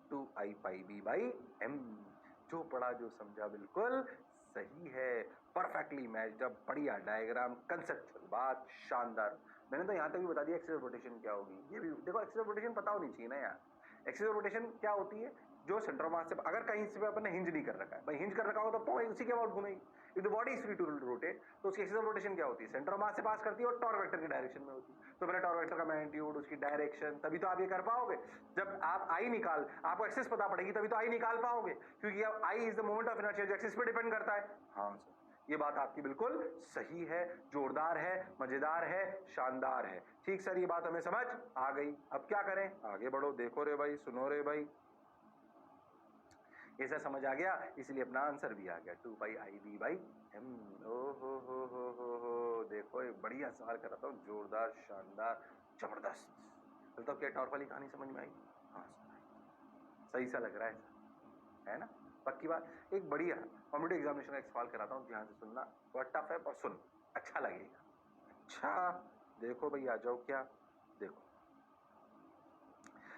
2i pi B by M, जो पढ़ा जो समझा बिल्कुल सही है, परफेक्टली मैच्ड अप, बढ़िया डायग्राम, कंसेप्चुअल बात, शानदार। मैंने तो यहाँ तक भी बता दिया एक्सिस ऑफ रोटेशन क्या होगी। ये भी देखो, एक्सिस ऑफ रोटेशन पता होनी चाहिए ना यार। एक्सिस ऑफ रोटेशन क्या होती है? जो सेंटर ऑफ मास से अगर कहीं से अपन ने हिंज नहीं कर रखा है, भाई हिंज कर रखा हो तो उसी के अबाउट घूमेगी। If the body is free to rotate, तो उसकी एक्सिस ऑफ रोटेशन क्या होती है? सेंटर ऑफ मास से पास करती है और टॉर्क वेक्टर की डायरेक्शन में होती है। तो पहले टॉर्क वेक्टर का मैग्नीट्यूड, उसकी डायरेक्शन, तभी तो आप ये कर पाओगे। जब आप आई निकाल, आपको एक्सिस पता पड़ेगी तभी तो आई निकाल पाओगे, क्योंकि अब I is the moment of inertia जो एक्सिस पे डिपेंड करता है। हाँ सर, ये बात आपकी बिल्कुल सही है, जोरदार है, मजेदार है, शानदार है। ठीक सर, ये बात हमें समझ आ गई। अब क्या करें? आगे बढ़ो, देखो रे भाई, सुनो रे भाई। ऐसा समझ आ गया, इसलिए अपना आंसर भी आ गया, 2πIB/m। ओ हो, देखो एक बढ़िया सवाल कर रहा था, जोरदार, शानदार, जबरदस्त। तो क्या टॉर्क वाली कहानी समझ में आई? हाँ सही सा लग रहा है ना? पक्की बात। एक बढ़िया कॉम्पिटिटिव एग्जामिनेशन का एक सवाल कराता हूँ, ध्यान से सुनना, थोड़ा टफ है पर सुन, अच्छा लगेगा। अच्छा देखो भाई, आ जाओ। क्या देखो,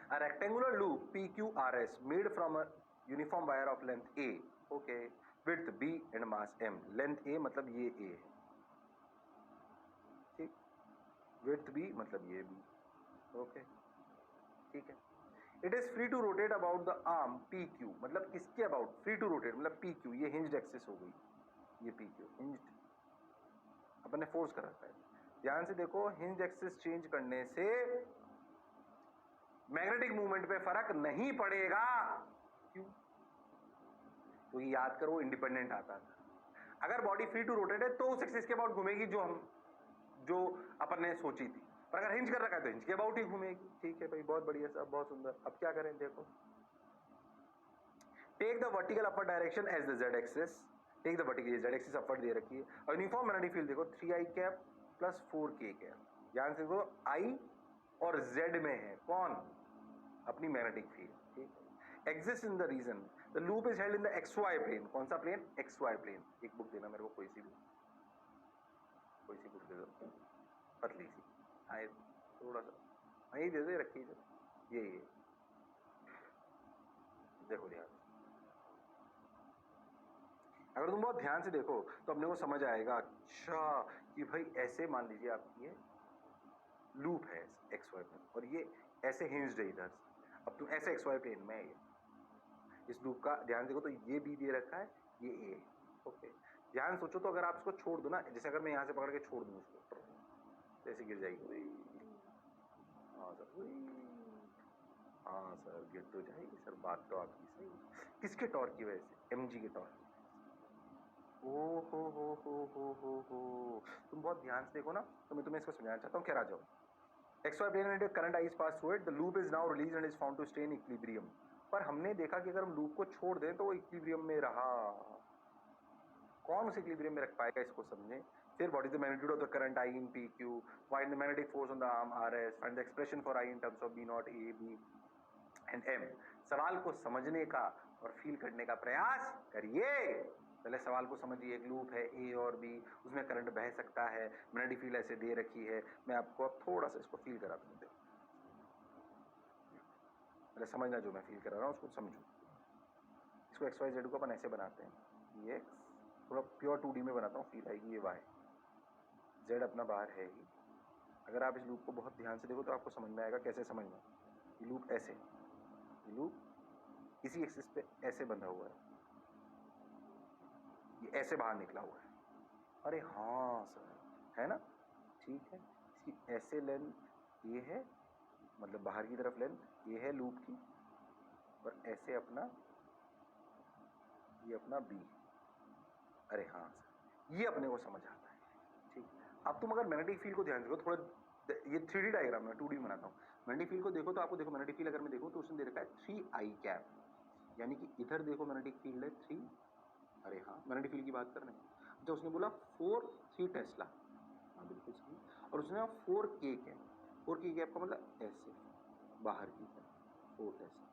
a rectangular loop PQRS made from a uniform wire of length A, okay, width B and mass M। length A मतलब ये A है, ठीक, width B मतलब ये B, okay, ठीक है। It is free to rotate about the arm PQ, मतलब किसके about? free to rotate मतलब PQ, ये hinged axis हो गई, ये PQ hinged, अपन ने फोर्स कर रखा है। ध्यान से देखो, हिंज एक्सिस चेंज करने से मैग्नेटिक मूवमेंट पे फर्क नहीं पड़ेगा। क्यों? तो ये याद करो, इंडिपेंडेंट आता था। अगर बॉडी फ्री टू रोटेट है तो उस एक्सिस के अबाउट घूमेगी जो अपन ने सोची थी, पर अगर हिंज कर रखा है तो हिंज के अबाउट ही घूमेगी। ठीक है भाई, बहुत बढ़िया साहब, बहुत सुंदर। अब क्या करें? देखो, take the vertical upper direction as the Z axis, take the vertical, Z axis upward दे रखी है, और यूनिफॉर्म मैग्नेटिक फील्ड देखो 3i cap plus 4k cap. ध्यान से देखो, आई और जेड में है कौन? अपनी मैग्नेटिक फील्ड, ठीक है। Exist in the region, the loop is held in the XY plane. कौन सा प्लेन? XY plane. एक बुक देना मेरे को, कोई सी बुक दे दो, पतली सी, आए थोड़ा सा, वही दे दे, रखी जो ये देखो ध्यान। अगर तुम बहुत ध्यान से देखो तो अपने को समझ आएगा, अच्छा कि भाई ऐसे मान लीजिए आपकी ये लूप है XY प्लेन और ये ऐसे हिंज्ड है इधर। अब तुम ऐसे XY प्लेन में ये इस लूप का ध्यान देखो तो ये भी दे रखा है, ये ए, ओके। ध्यान सोचो तो अगर आप इसको छोड़ दो ना, जैसे अगर मैं यहाँ से पकड़ के छोड़ दूँ इसको, तो ऐसे गिर जाएगी। हाँ सर, हाँ सर, गिर तो जाएगी सर, बात तो आपकी सही। किसके टॉर्क की वजह से? mg के टॉर्क। ओ हो, तुम बहुत ध्यान से देखो ना, तो मैं तुम्हें इसको समझाना चाहता हूँ। क्या आ जाओ, XY plane and current I is passed through it, the loop is now released and is found to stay in equilibrium। पर हमने देखा कि अगर हम लूप को छोड़ दें तो वो इक्विलिब्रियम में रहा। कौन उसे इक्विलिब्रियम में रख पाएगा, इसको समझें। फिर what is the magnitude of the current I in PQ, find the magnetic force on the arm RS, find the expression for I in terms of B0, A, B and M। सवाल को समझने का और feel करने का प्रयास करिए। पहले सवाल को समझिए, एक लूप है A और B, उसमें करंट बह सकता है, मैग्नेटिक फील्ड ऐसे दे रखी है। मैं आपको अब थोड़ा सा इसको फील करा दूँ, पहले समझना, जो मैं फील करा रहा हूँ उसको समझो। इसको XYZ को अपन ऐसे बनाते हैं, ये थोड़ा प्योर 2D में बनाता हूँ, फील आएगी। ये Y, Z अपना बाहर है ही। अगर आप इस लूप को बहुत ध्यान से देखो तो आपको समझ में आएगा। कैसे समझना? ये लूप ऐसे, ये लूप इसी एक्सिस पे ऐसे बंधा हुआ है, ये ऐसे बाहर निकला हुआ है। अरे हाँ सर, है ना? ठीक है, इसकी ऐसे लेंथ ये है, मतलब बाहर की तरफ लेंथ ये है लूप की, और ऐसे अपना ये अपना B। अरे हाँ सर, ये अपने को समझ आता है। ठीक, अब तुम अगर मैग्नेटिक फील्ड को ध्यान देखो, थोड़ा ये 3D डायग्राम है, 2D बनाता हूँ। मैग्नेटिक फील्ड को देखो तो आपको देखो, मैग्नेटिक फील्ड अगर मैं देखूँ तो उसने दे रखा है 3i कैप, यानी कि इधर देखो मैग्नेटिक फील्ड है 3। अरे हाँ, मैग्नेटिक फील्ड की बात कर रहे हैं। तो उसने बोला 3 टेस्ला, हाँ बिल्कुल सही। और उसने 4k कैप, 4k कैप का मतलब ऐसे बाहर की तरफ 4 टेस्ला।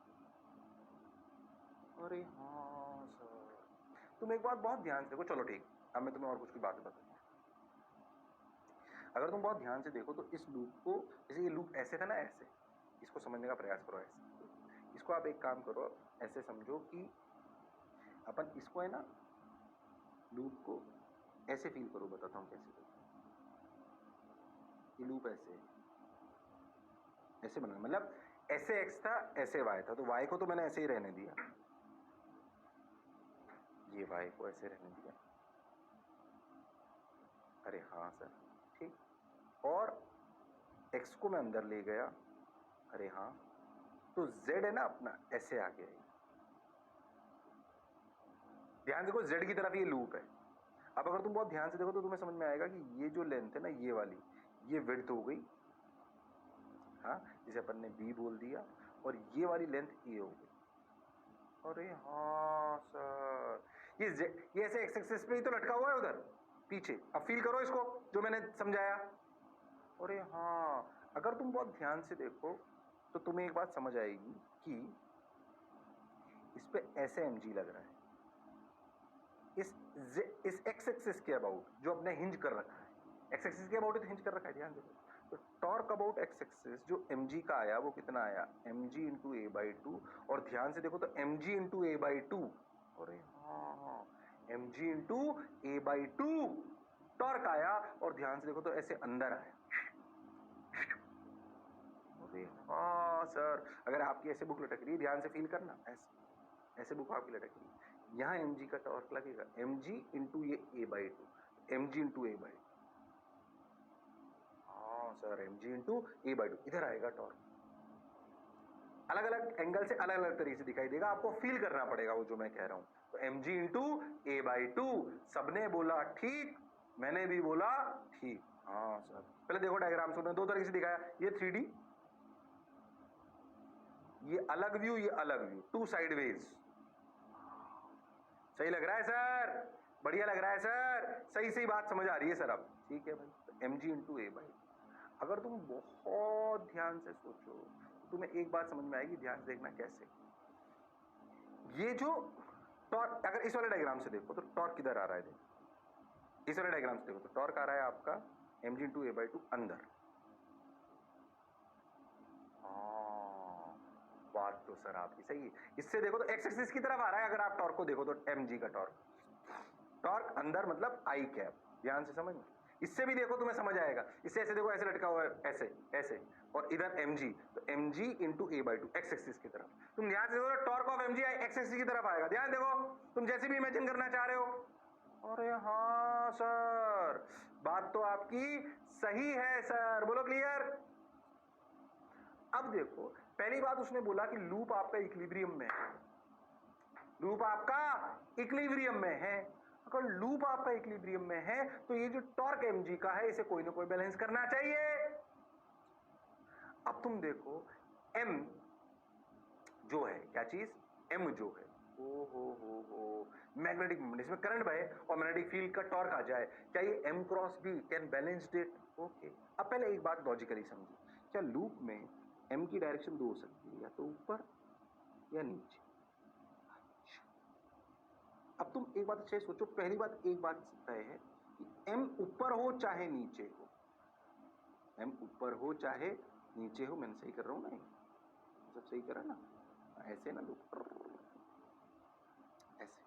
अरे हाँ सर, तुम एक बात बहुत ध्यान से देखो। चलो ठीक, अब मैं तुम्हें और कुछ की बात बताता हूँ। अगर तुम बहुत ध्यान से देखो तो इस लूप को, जैसे ये लूप ऐसे था ना, ऐसे इसको समझने का प्रयास करो। ऐसे इसको आप एक काम करो, ऐसे समझो कि अपन इसको है ना लूप को ऐसे फील करो, बताता हूँ कैसे करो। ये लूप ऐसे बना, मतलब ऐसे x था ऐसे y था, तो y को तो मैंने ऐसे ही रहने दिया, ये y को ऐसे रहने दिया। अरे हाँ सर, ठीक। और x को मैं अंदर ले गया, अरे हाँ, तो z है ना अपना, ऐसे आ गया। ध्यान देखो z की तरफ ये लूप है। अब अगर तुम बहुत ध्यान से देखो तो तुम्हें समझ में आएगा कि ये जो लेंथ है ना, ये वाली, ये विड्थ हो गई, हाँ, जिसे अपन ने b बोल दिया, और ये वाली लेंथ a हो गई। अरे हाँ सर, ये ऐसे एक्स एक्सिस पे ही तो लटका हुआ है उधर पीछे। अब फील करो इसको जो मैंने समझाया। अरे हाँ, अगर तुम बहुत ध्यान से देखो तो तुम्हें एक बात समझ आएगी कि इस पे ऐसे mg लग रहा है, इस एक्स एक्सिस के अबाउट जो अपने हिंज कर रखा है, एक्स एक्सिस के अबाउट तो हिंज कर रखा है, ध्यान देखो। तो टॉर्क अबाउट एक्स एक्सिस जो mg का आया वो कितना आया, mg into A by to, और ध्यान से देखो तो mg into A by to, अरे हाँ, mg into A by to torque आया, और ध्यान से देखो तो ऐसे अंदर आया। अरे हाँ सर, अगर आपकी ऐसे बुक लटक रही है, ध्यान से फील करना, ऐसे बुक आपकी लटक रही है, यहाँ mg का टॉर्क लगेगा, mg इंटू ये a by two, mg into A by two, हाँ sir, mg into A by two, इधर आएगा टॉर्क। अलग अलग एंगल से अलग अलग तरीके से दिखाई देगा, आपको फील करना पड़ेगा वो जो मैं कह रहा हूं। तो mg into A by to, सबने बोला ठीक, मैंने भी बोला ठीक। हाँ सर, पहले देखो डायग्राम से दो तरीके से दिखाया, ये 3D, ये अलग व्यू, ये अलग व्यू, टू साइडवेज। सही लग रहा है सर, बढ़िया लग रहा है सर, सही सही बात समझ आ रही है सर अब, ठीक है भाई। तो mg इंटू ए बाई, अगर तुम बहुत ध्यान से सोचो तो तुम्हें एक बात समझ में आएगी, ध्यान से देखना कैसे। ये जो टॉर्क, अगर इस वाले डायग्राम से देखो तो टॉर्क किधर आ रहा है, देखो इस वाले डायग्राम से देखो तो टॉर्क आ रहा है आपका mg into A by two अंदर। बात तो सर आपकी सही है, इससे देखो तो एक्स एक्सिस की तरफ आ रहा है, अगर आप टॉर्क को देखो तो mg का टॉर्क अंदर मतलब आई कैप, ध्यान से समझ। इससे भी देखो तुम्हें समझ आएगा, इससे ऐसे देखो, ऐसे लटका हुआ है, ऐसे ऐसे, और इधर mg, तो mg into A by to x axis की तरफ। तुम ध्यान से देखो, torque of mg x axis की तरफ आएगा, ध्यान देखो, तुम जैसे भी इमेजिन करना चाह रहे हो। अरे हाँ सर, बात तो आपकी सही है सर, बोलो क्लियर। अब देखो, पहली बात उसने बोला कि लूप आपका इक्विलिब्रियम में है, लूप आपका इक्विलिब्रियम में है। अगर लूप आपका इक्विलिब्रियम में है तो ये जो टॉर्क mg का है, इसे कोई ना कोई बैलेंस करना चाहिए। अब तुम देखो, m जो है, क्या चीज, m जो है, ओ मैग्नेटिक मोमेंट, इसमें करंट बहे और मैग्नेटिक फील्ड का टॉर्क आ जाए, क्या ये m cross b can balance it? Okay, अब पहले एक बात लॉजिकली समझो, क्या लूप में m की डायरेक्शन दो हो सकती है, या तो ऊपर या नीचे। अब तुम एक बात अच्छे से सोचो, पहली बात, एक बात तय है कि m ऊपर हो चाहे नीचे हो, m ऊपर हो चाहे नीचे हो, मैंने सही कर रहा हूं ना, सब सही करा ना, ऐसे ना लूप, ऐसे।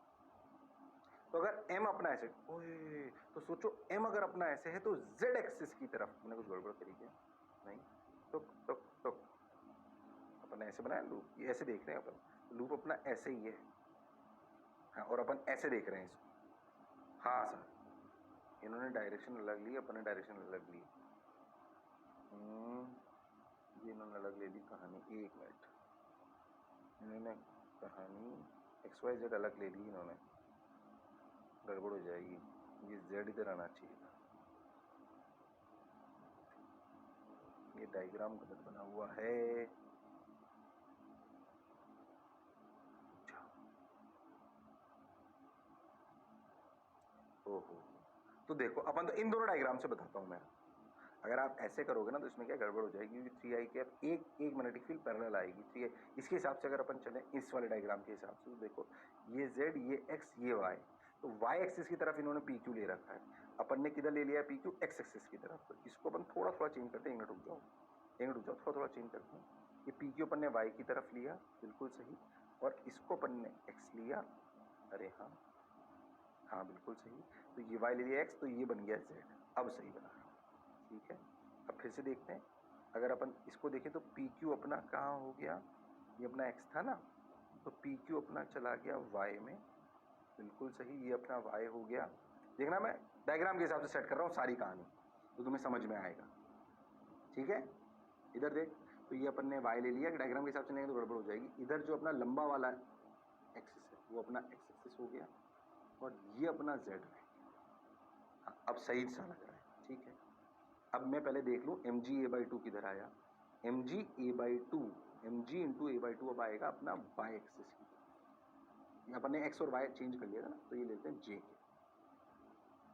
तो अगर m अपना ऐसे, ओए, तो सोचो m अगर अपना ऐसे है तो z एक्सिस की तरफ, मैंने कुछ गड़बड़ करी क्या, नहीं, टुक टुक टुक, अपन ऐसे बनाया लूप, ये ऐसे देख रहे हैं अपन, लूप अपना ऐसे ही है, हाँ, और अपन ऐसे देख रहे हैं इसको। हाँ सर, इन्होंने डायरेक्शन अलग ली, अपन ने डायरेक्शन अलग ली, ये इन्होंने अलग ले ली कहानी, एक मिनट, इन्होंने कहानी XYZ अलग ले ली इन्होंने, गड़बड़ हो जाएगी, ये Z इधर आना चाहिए था, ये डायग्राम गलत बना हुआ है। ओहो, तो देखो अपन तो इन दोनों डायग्राम से बताता हूं मैं, अगर आप ऐसे करोगे ना तो इसमें क्या गड़बड़ हो जाएगी, क्योंकि 3i कैप एक मैग्नेटिक फील्ड पैरेलल आएगी, 3i, इसके हिसाब से अगर अपन चले इस वाले डायग्राम के हिसाब से, तो देखो ये z, ये x, ये y, तो y एक्सिस की तरफ इन्होंने PQ ले रखा है, अपन ने किधर ले लिया है PQ, x एक्सिस की तरफ। तो इसको अपन थोड़ा थोड़ा चेंज करते हैं, एक मिनट रुक जाओ, थोड़ा थोड़ा चेंज करते हैं। ये PQ अपन ने y की तरफ लिया, बिल्कुल सही, और इसको अपन ने x लिया, अरे हाँ, हाँ बिल्कुल सही। तो ये y ले लिया x, तो ये बन गया z। अब सही बना रहा हूँ, ठीक है। अब फिर से देखते हैं, अगर अपन इसको देखें तो पी क्यू अपना कहाँ हो गया, ये अपना x था ना, तो पी क्यू अपना चला गया y में, बिल्कुल सही, ये अपना y हो गया। देखना मैं डायग्राम के हिसाब से सेट कर रहा हूँ सारी कहानी, तो तुम्हें समझ में आएगा, ठीक है। इधर देख, तो ये अपन ने y ले लिया, डायग्राम के हिसाब से लेंगे तो गड़बड़ हो जाएगी। इधर जो अपना लंबा वाला एक्सिस है वो अपना x एक्सिस हो गया, और ये अपना z रह गया। हाँ, अब सही सा लग रहा है, ठीक है। अब मैं पहले देख लूँ M ji A by two किधर आया, M ji A by two, M G into A by two अब आएगा अपना वाई एक्सिस की, अपन ने एक्स और वाई चेंज कर लिया था ना, तो ये लेते हैं जे के,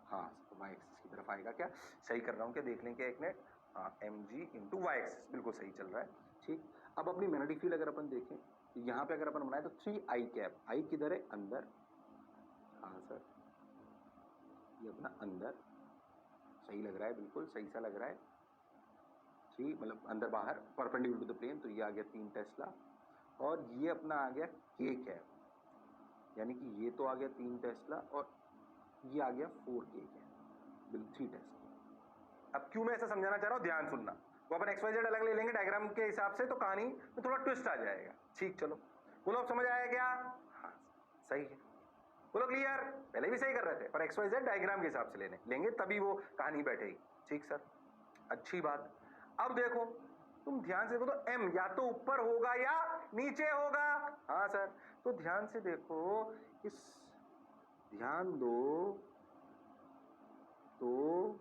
हाँ तो वाई एक्सिस की तरफ आएगा। क्या सही कर रहा हूँ क्या, देख लें क्या एक मिनट, हाँ M G into Y axis, बिल्कुल सही चल रहा है, ठीक। अब अपनी मैग्नेटिक फील्ड अगर अपन देखें तो यहाँ पे अगर अपन बनाए तो 3 आई कैप, आई किधर है अंदर, हाँ सर ये अपना अंदर, सही लग रहा है, बिल्कुल सही सा लग रहा है, ठीक, मतलब अंदर बाहर परपेंडिकुलर टू द प्लेन, तो ये आ गया 3 टेस्ला, और ये अपना आ गया के कैप, यानी कि ये तो आ गया 3 टेस्ला और ये आ गया 4 के कैप, बिल्कुल 3 टेस्ला। अब क्यों मैं ऐसा समझाना चाह रहा हूँ, ध्यान सुनना, वो अपन एक्स वाई जेड अलग ले लेंगे डायग्राम के हिसाब से, तो कहानी में थोड़ा ट्विस्ट आ जाएगा, ठीक। चलो बोलो अब समझ आया क्या, हाँ सही है, बोलो क्लियर, पहले भी सही कर रहे थे, पर एक्स वाई जेड डायग्राम के हिसाब से लेंगे तभी वो कहानी बैठेगी, ठीक सर, अच्छी बात। अब देखो तुम ध्यान से देखो, तो एम या तो ऊपर होगा या नीचे होगा, हाँ सर, तो ध्यान से देखो, इस ध्यान दो, तो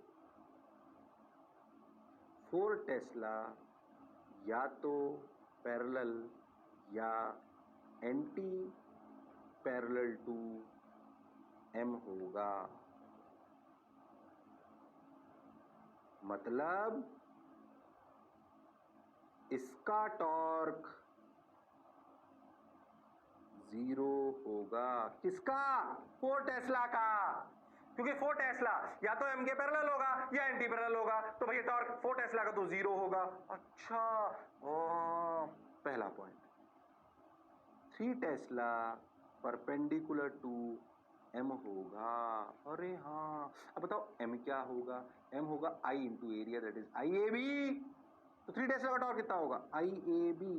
4 टेस्ला या तो पैरेलल या एंटी पैरेलल टू एम होगा, मतलब इसका टॉर्क 0 होगा, किसका, 4 टेस्ला का, क्योंकि 4 टेस्ला या तो एम के पैरेलल होगा या एंटी पैरेलल होगा, तो भैया टॉर्क 4 टेस्ला का तो 0 होगा। अच्छा, पहला point, 3 tesla perpendicular to M होगा, अरे हाँ, अब बताओ एम क्या होगा, एम होगा I into area, that is I A b, तो 3 टेस्ला का टॉर्क कितना होगा, I A b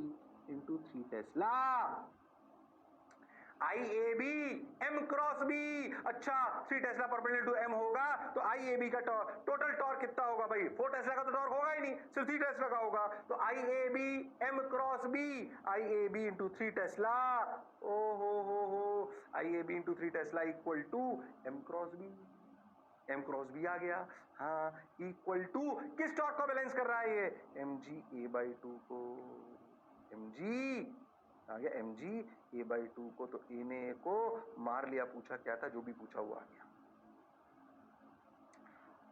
into 3 tesla, I A b m cross b, अच्छा 3 टेस्ला परपेंडिकुलर टू एम होगा, तो आई ए बी का टोटल टॉर्क कितना होगा भाई, 4 टेस्ला का तो टॉर्क होगा ही नहीं, सिर्फ 3 टेस्ला का होगा, तो आई ए b m cross B, I A b into 3 tesla, ओ हो, I A b into 3 tesla equal to m cross b, m cross B आ गया, हाँ इक्वल टू किस टॉर्क को बैलेंस कर रहा है ये, m ji A by two को, एम जी आ गया m ji A by two को, तो ए ने को मार लिया, पूछा क्या था, जो भी पूछा वो आ गया,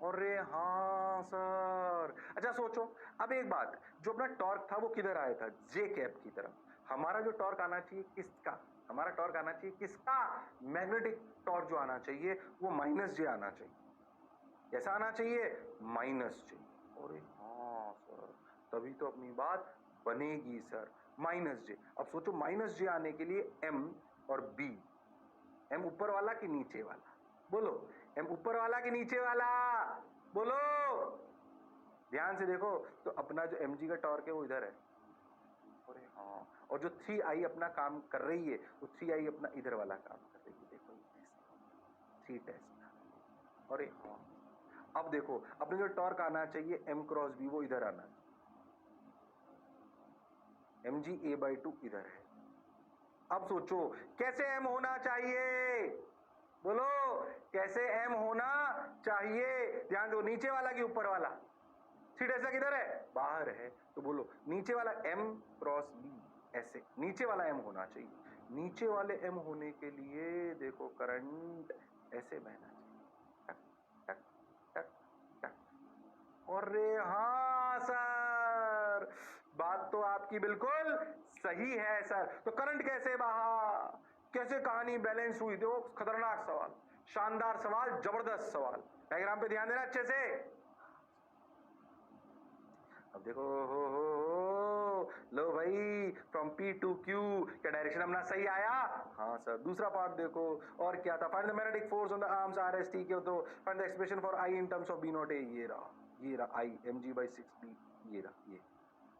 अरे हाँ सर। अच्छा सोचो, अब एक बात, जो अपना टॉर्क था वो किधर आया था, जे कैप की तरफ, हमारा जो टॉर्क आना चाहिए किसका, हमारा टॉर्क आना चाहिए किसका, मैग्नेटिक टॉर्क जो आना चाहिए वो माइनस जे आना चाहिए, कैसा आना चाहिए, माइनस जे, अरे हाँ सर, तभी तो अपनी बात बनेगी सर, माइनस जे। अब सोचो माइनस जे आने के लिए एम और बी, एम ऊपर वाला कि नीचे वाला, बोलो, एम ऊपर वाला कि नीचे वाला, बोलो, ध्यान से देखो, तो अपना जो एम जी का टॉर्क है वो इधर है, अरे हाँ, और जो 3 आई अपना काम कर रही है, वो 3 आई अपना इधर वाला काम कर रही है, देखो 3 टेस्ला, अरे हाँ। अब देखो अपने जो टॉर्क आना चाहिए एम क्रॉस बी, वो इधर आना चाहिए, M ji A by two इधर है, अब सोचो कैसे एम होना चाहिए, बोलो कैसे एम होना चाहिए, ध्यान दो, नीचे वाला कि ऊपर वाला, 3 टेस्ला किधर है, बाहर है, तो बोलो नीचे वाला एम क्रॉस बी, ऐसे नीचे वाला एम होना चाहिए, नीचे वाले एम होने के लिए देखो करंट ऐसे बहना चाहिए, टक टक टक टक, अरे हाँ सर, बात तो आपकी बिल्कुल सही है सर, तो करंट कैसे बहा, कैसे कहानी बैलेंस हुई, देखो खतरनाक सवाल, शानदार सवाल, जबरदस्त सवाल, डायग्राम पे ध्यान देना अच्छे से। अब देखो हो लो भाई, फ्रॉम P टू Q, क्या डायरेक्शन अपना सही आया? हाँ सर। दूसरा पार्ट देखो, और क्या था? Find the magnetic force on the arms R S T के, तो find the expression for I in terms of B naught A. ये रहा आई mg/6b, ये रहा,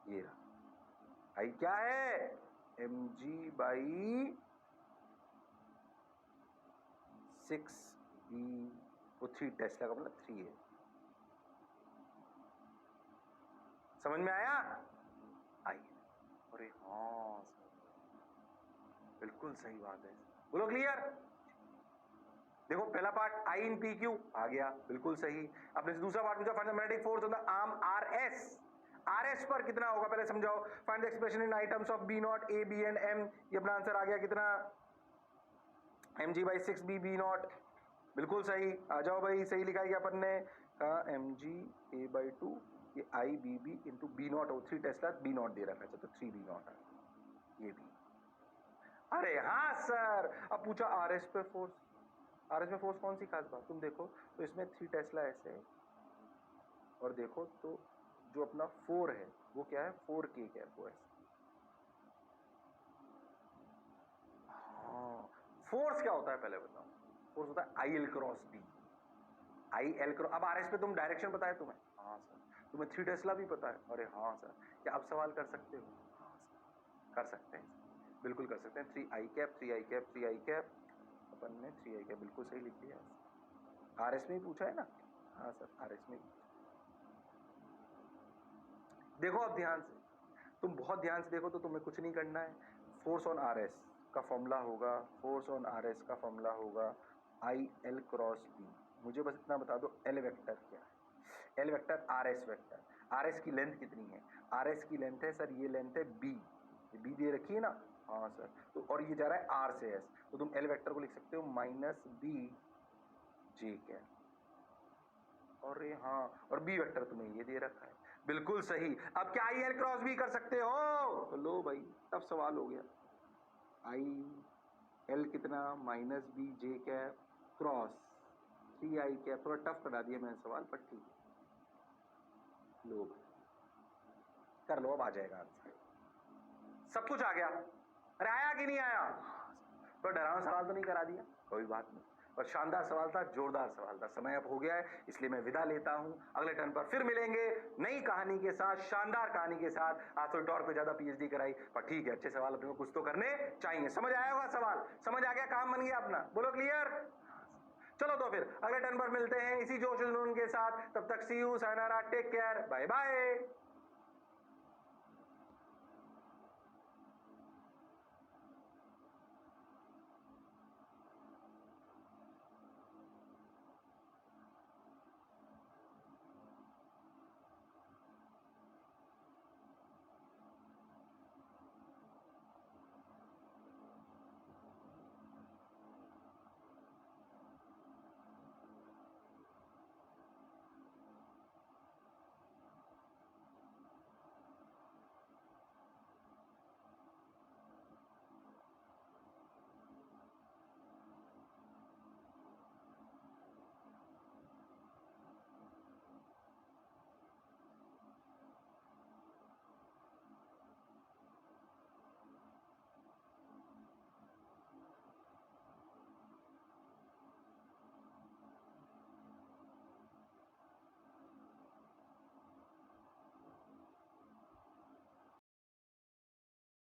ये रहा आई। क्या है? mg/6b, वो 3 टेस्ला का मतलब 3 है। समझ में आया? आई। अरे हाँ सर, बिल्कुल सही बात है। बोलो क्लियर? देखो पहला part I in P Q आ गया, बिल्कुल सही। अब दूसरा पार्ट पूछा, find the magnetic force on the arm R S. R S पर कितना होगा पहले समझाओ। Find the expression in I terms of B naught a b and m. ये अपना आंसर आ गया कितना? mg/6b B not. बिल्कुल सही। आ जाओ भाई, सही लिखा है क्या अपन ने? कहा mg/a/2, ये I B B into b naught, 3 tesla b naught दे रखा है, तो 3 बी नॉट है ये भी। अरे हाँ सर। अब पूछा आर एस पे फोर्स। आर एस में फोर्स कौन सी खास बात? तुम देखो तो इसमें 3 टेस्ला ऐसे है, और देखो तो जो अपना 4 है वो क्या है? 4k क्या है? वो ऐसे। हाँ, फोर्स क्या होता है पहले बताओ? फोर्स होता है I L cross B. I L cross. अब आर एस पे तुम डायरेक्शन पता है तुम्हें? हाँ सर। तुम्हें 3 टेस्ला भी पता है? अरे हाँ सर। क्या आप सवाल कर सकते हो? हाँ सर, कर सकते हैं, बिल्कुल कर सकते हैं। 3i cap, 3i cap, 3i cap, अपन ने 3i कैप बिल्कुल सही लिख दिया। आर एस में ही पूछा है ना? हाँ सर, आर एस में। देखो अब ध्यान से, तुम बहुत ध्यान से देखो तो तुम्हें कुछ नहीं करना है। फोर्स ऑन आर एस का फॉर्मूला होगा, फोर्स ऑन आर एस का फॉर्मूला होगा आई एल क्रॉस बी। मुझे बस इतना बता दो, एल वेक्टर क्या है? L vector R S vector. R S की लेंथ कितनी है? आर एस की लेंथ है सर, ये लेंथ है बी, ये बी दे रखी है ना? हाँ सर। तो और ये जा रहा है आर से एस, तो तुम एल वेक्टर को लिख सकते हो -b/j कैप। और हाँ, और बी वेक्टर तुम्हें ये दे रखा है, बिल्कुल सही। अब क्या आई एल क्रॉस बी कर सकते हो? तो लो भाई, तब सवाल हो गया। आई एल कितना? -b/j cap cross 3i cap. थोड़ा टफ करा दिया मैंने सवाल, पर ठीक है। लो कर लो, अब आ जाएगा आंसर। सब कुछ आ गया। अरे आया कि नहीं आया? तो डरावना सवाल तो नहीं करा दिया? कोई बात नहीं, पर शानदार सवाल था, जोरदार सवाल था। समय अब हो गया है, इसलिए मैं विदा लेता हूं। अगले टर्न पर फिर मिलेंगे नई कहानी के साथ, शानदार कहानी के साथ। आज तो टॉर पे ज्यादा पीएचडी कराई, पर ठीक है, अच्छे सवाल अपने को कुछ तो करने चाहिए। समझ आया होगा सवाल? समझ आ गया? काम बन गया अपना? बोलो क्लियर? चलो तो फिर अगले टर्न पर मिलते हैं इसी जोश जुनून के साथ। तब तक see you, sayonara, take care, bye bye.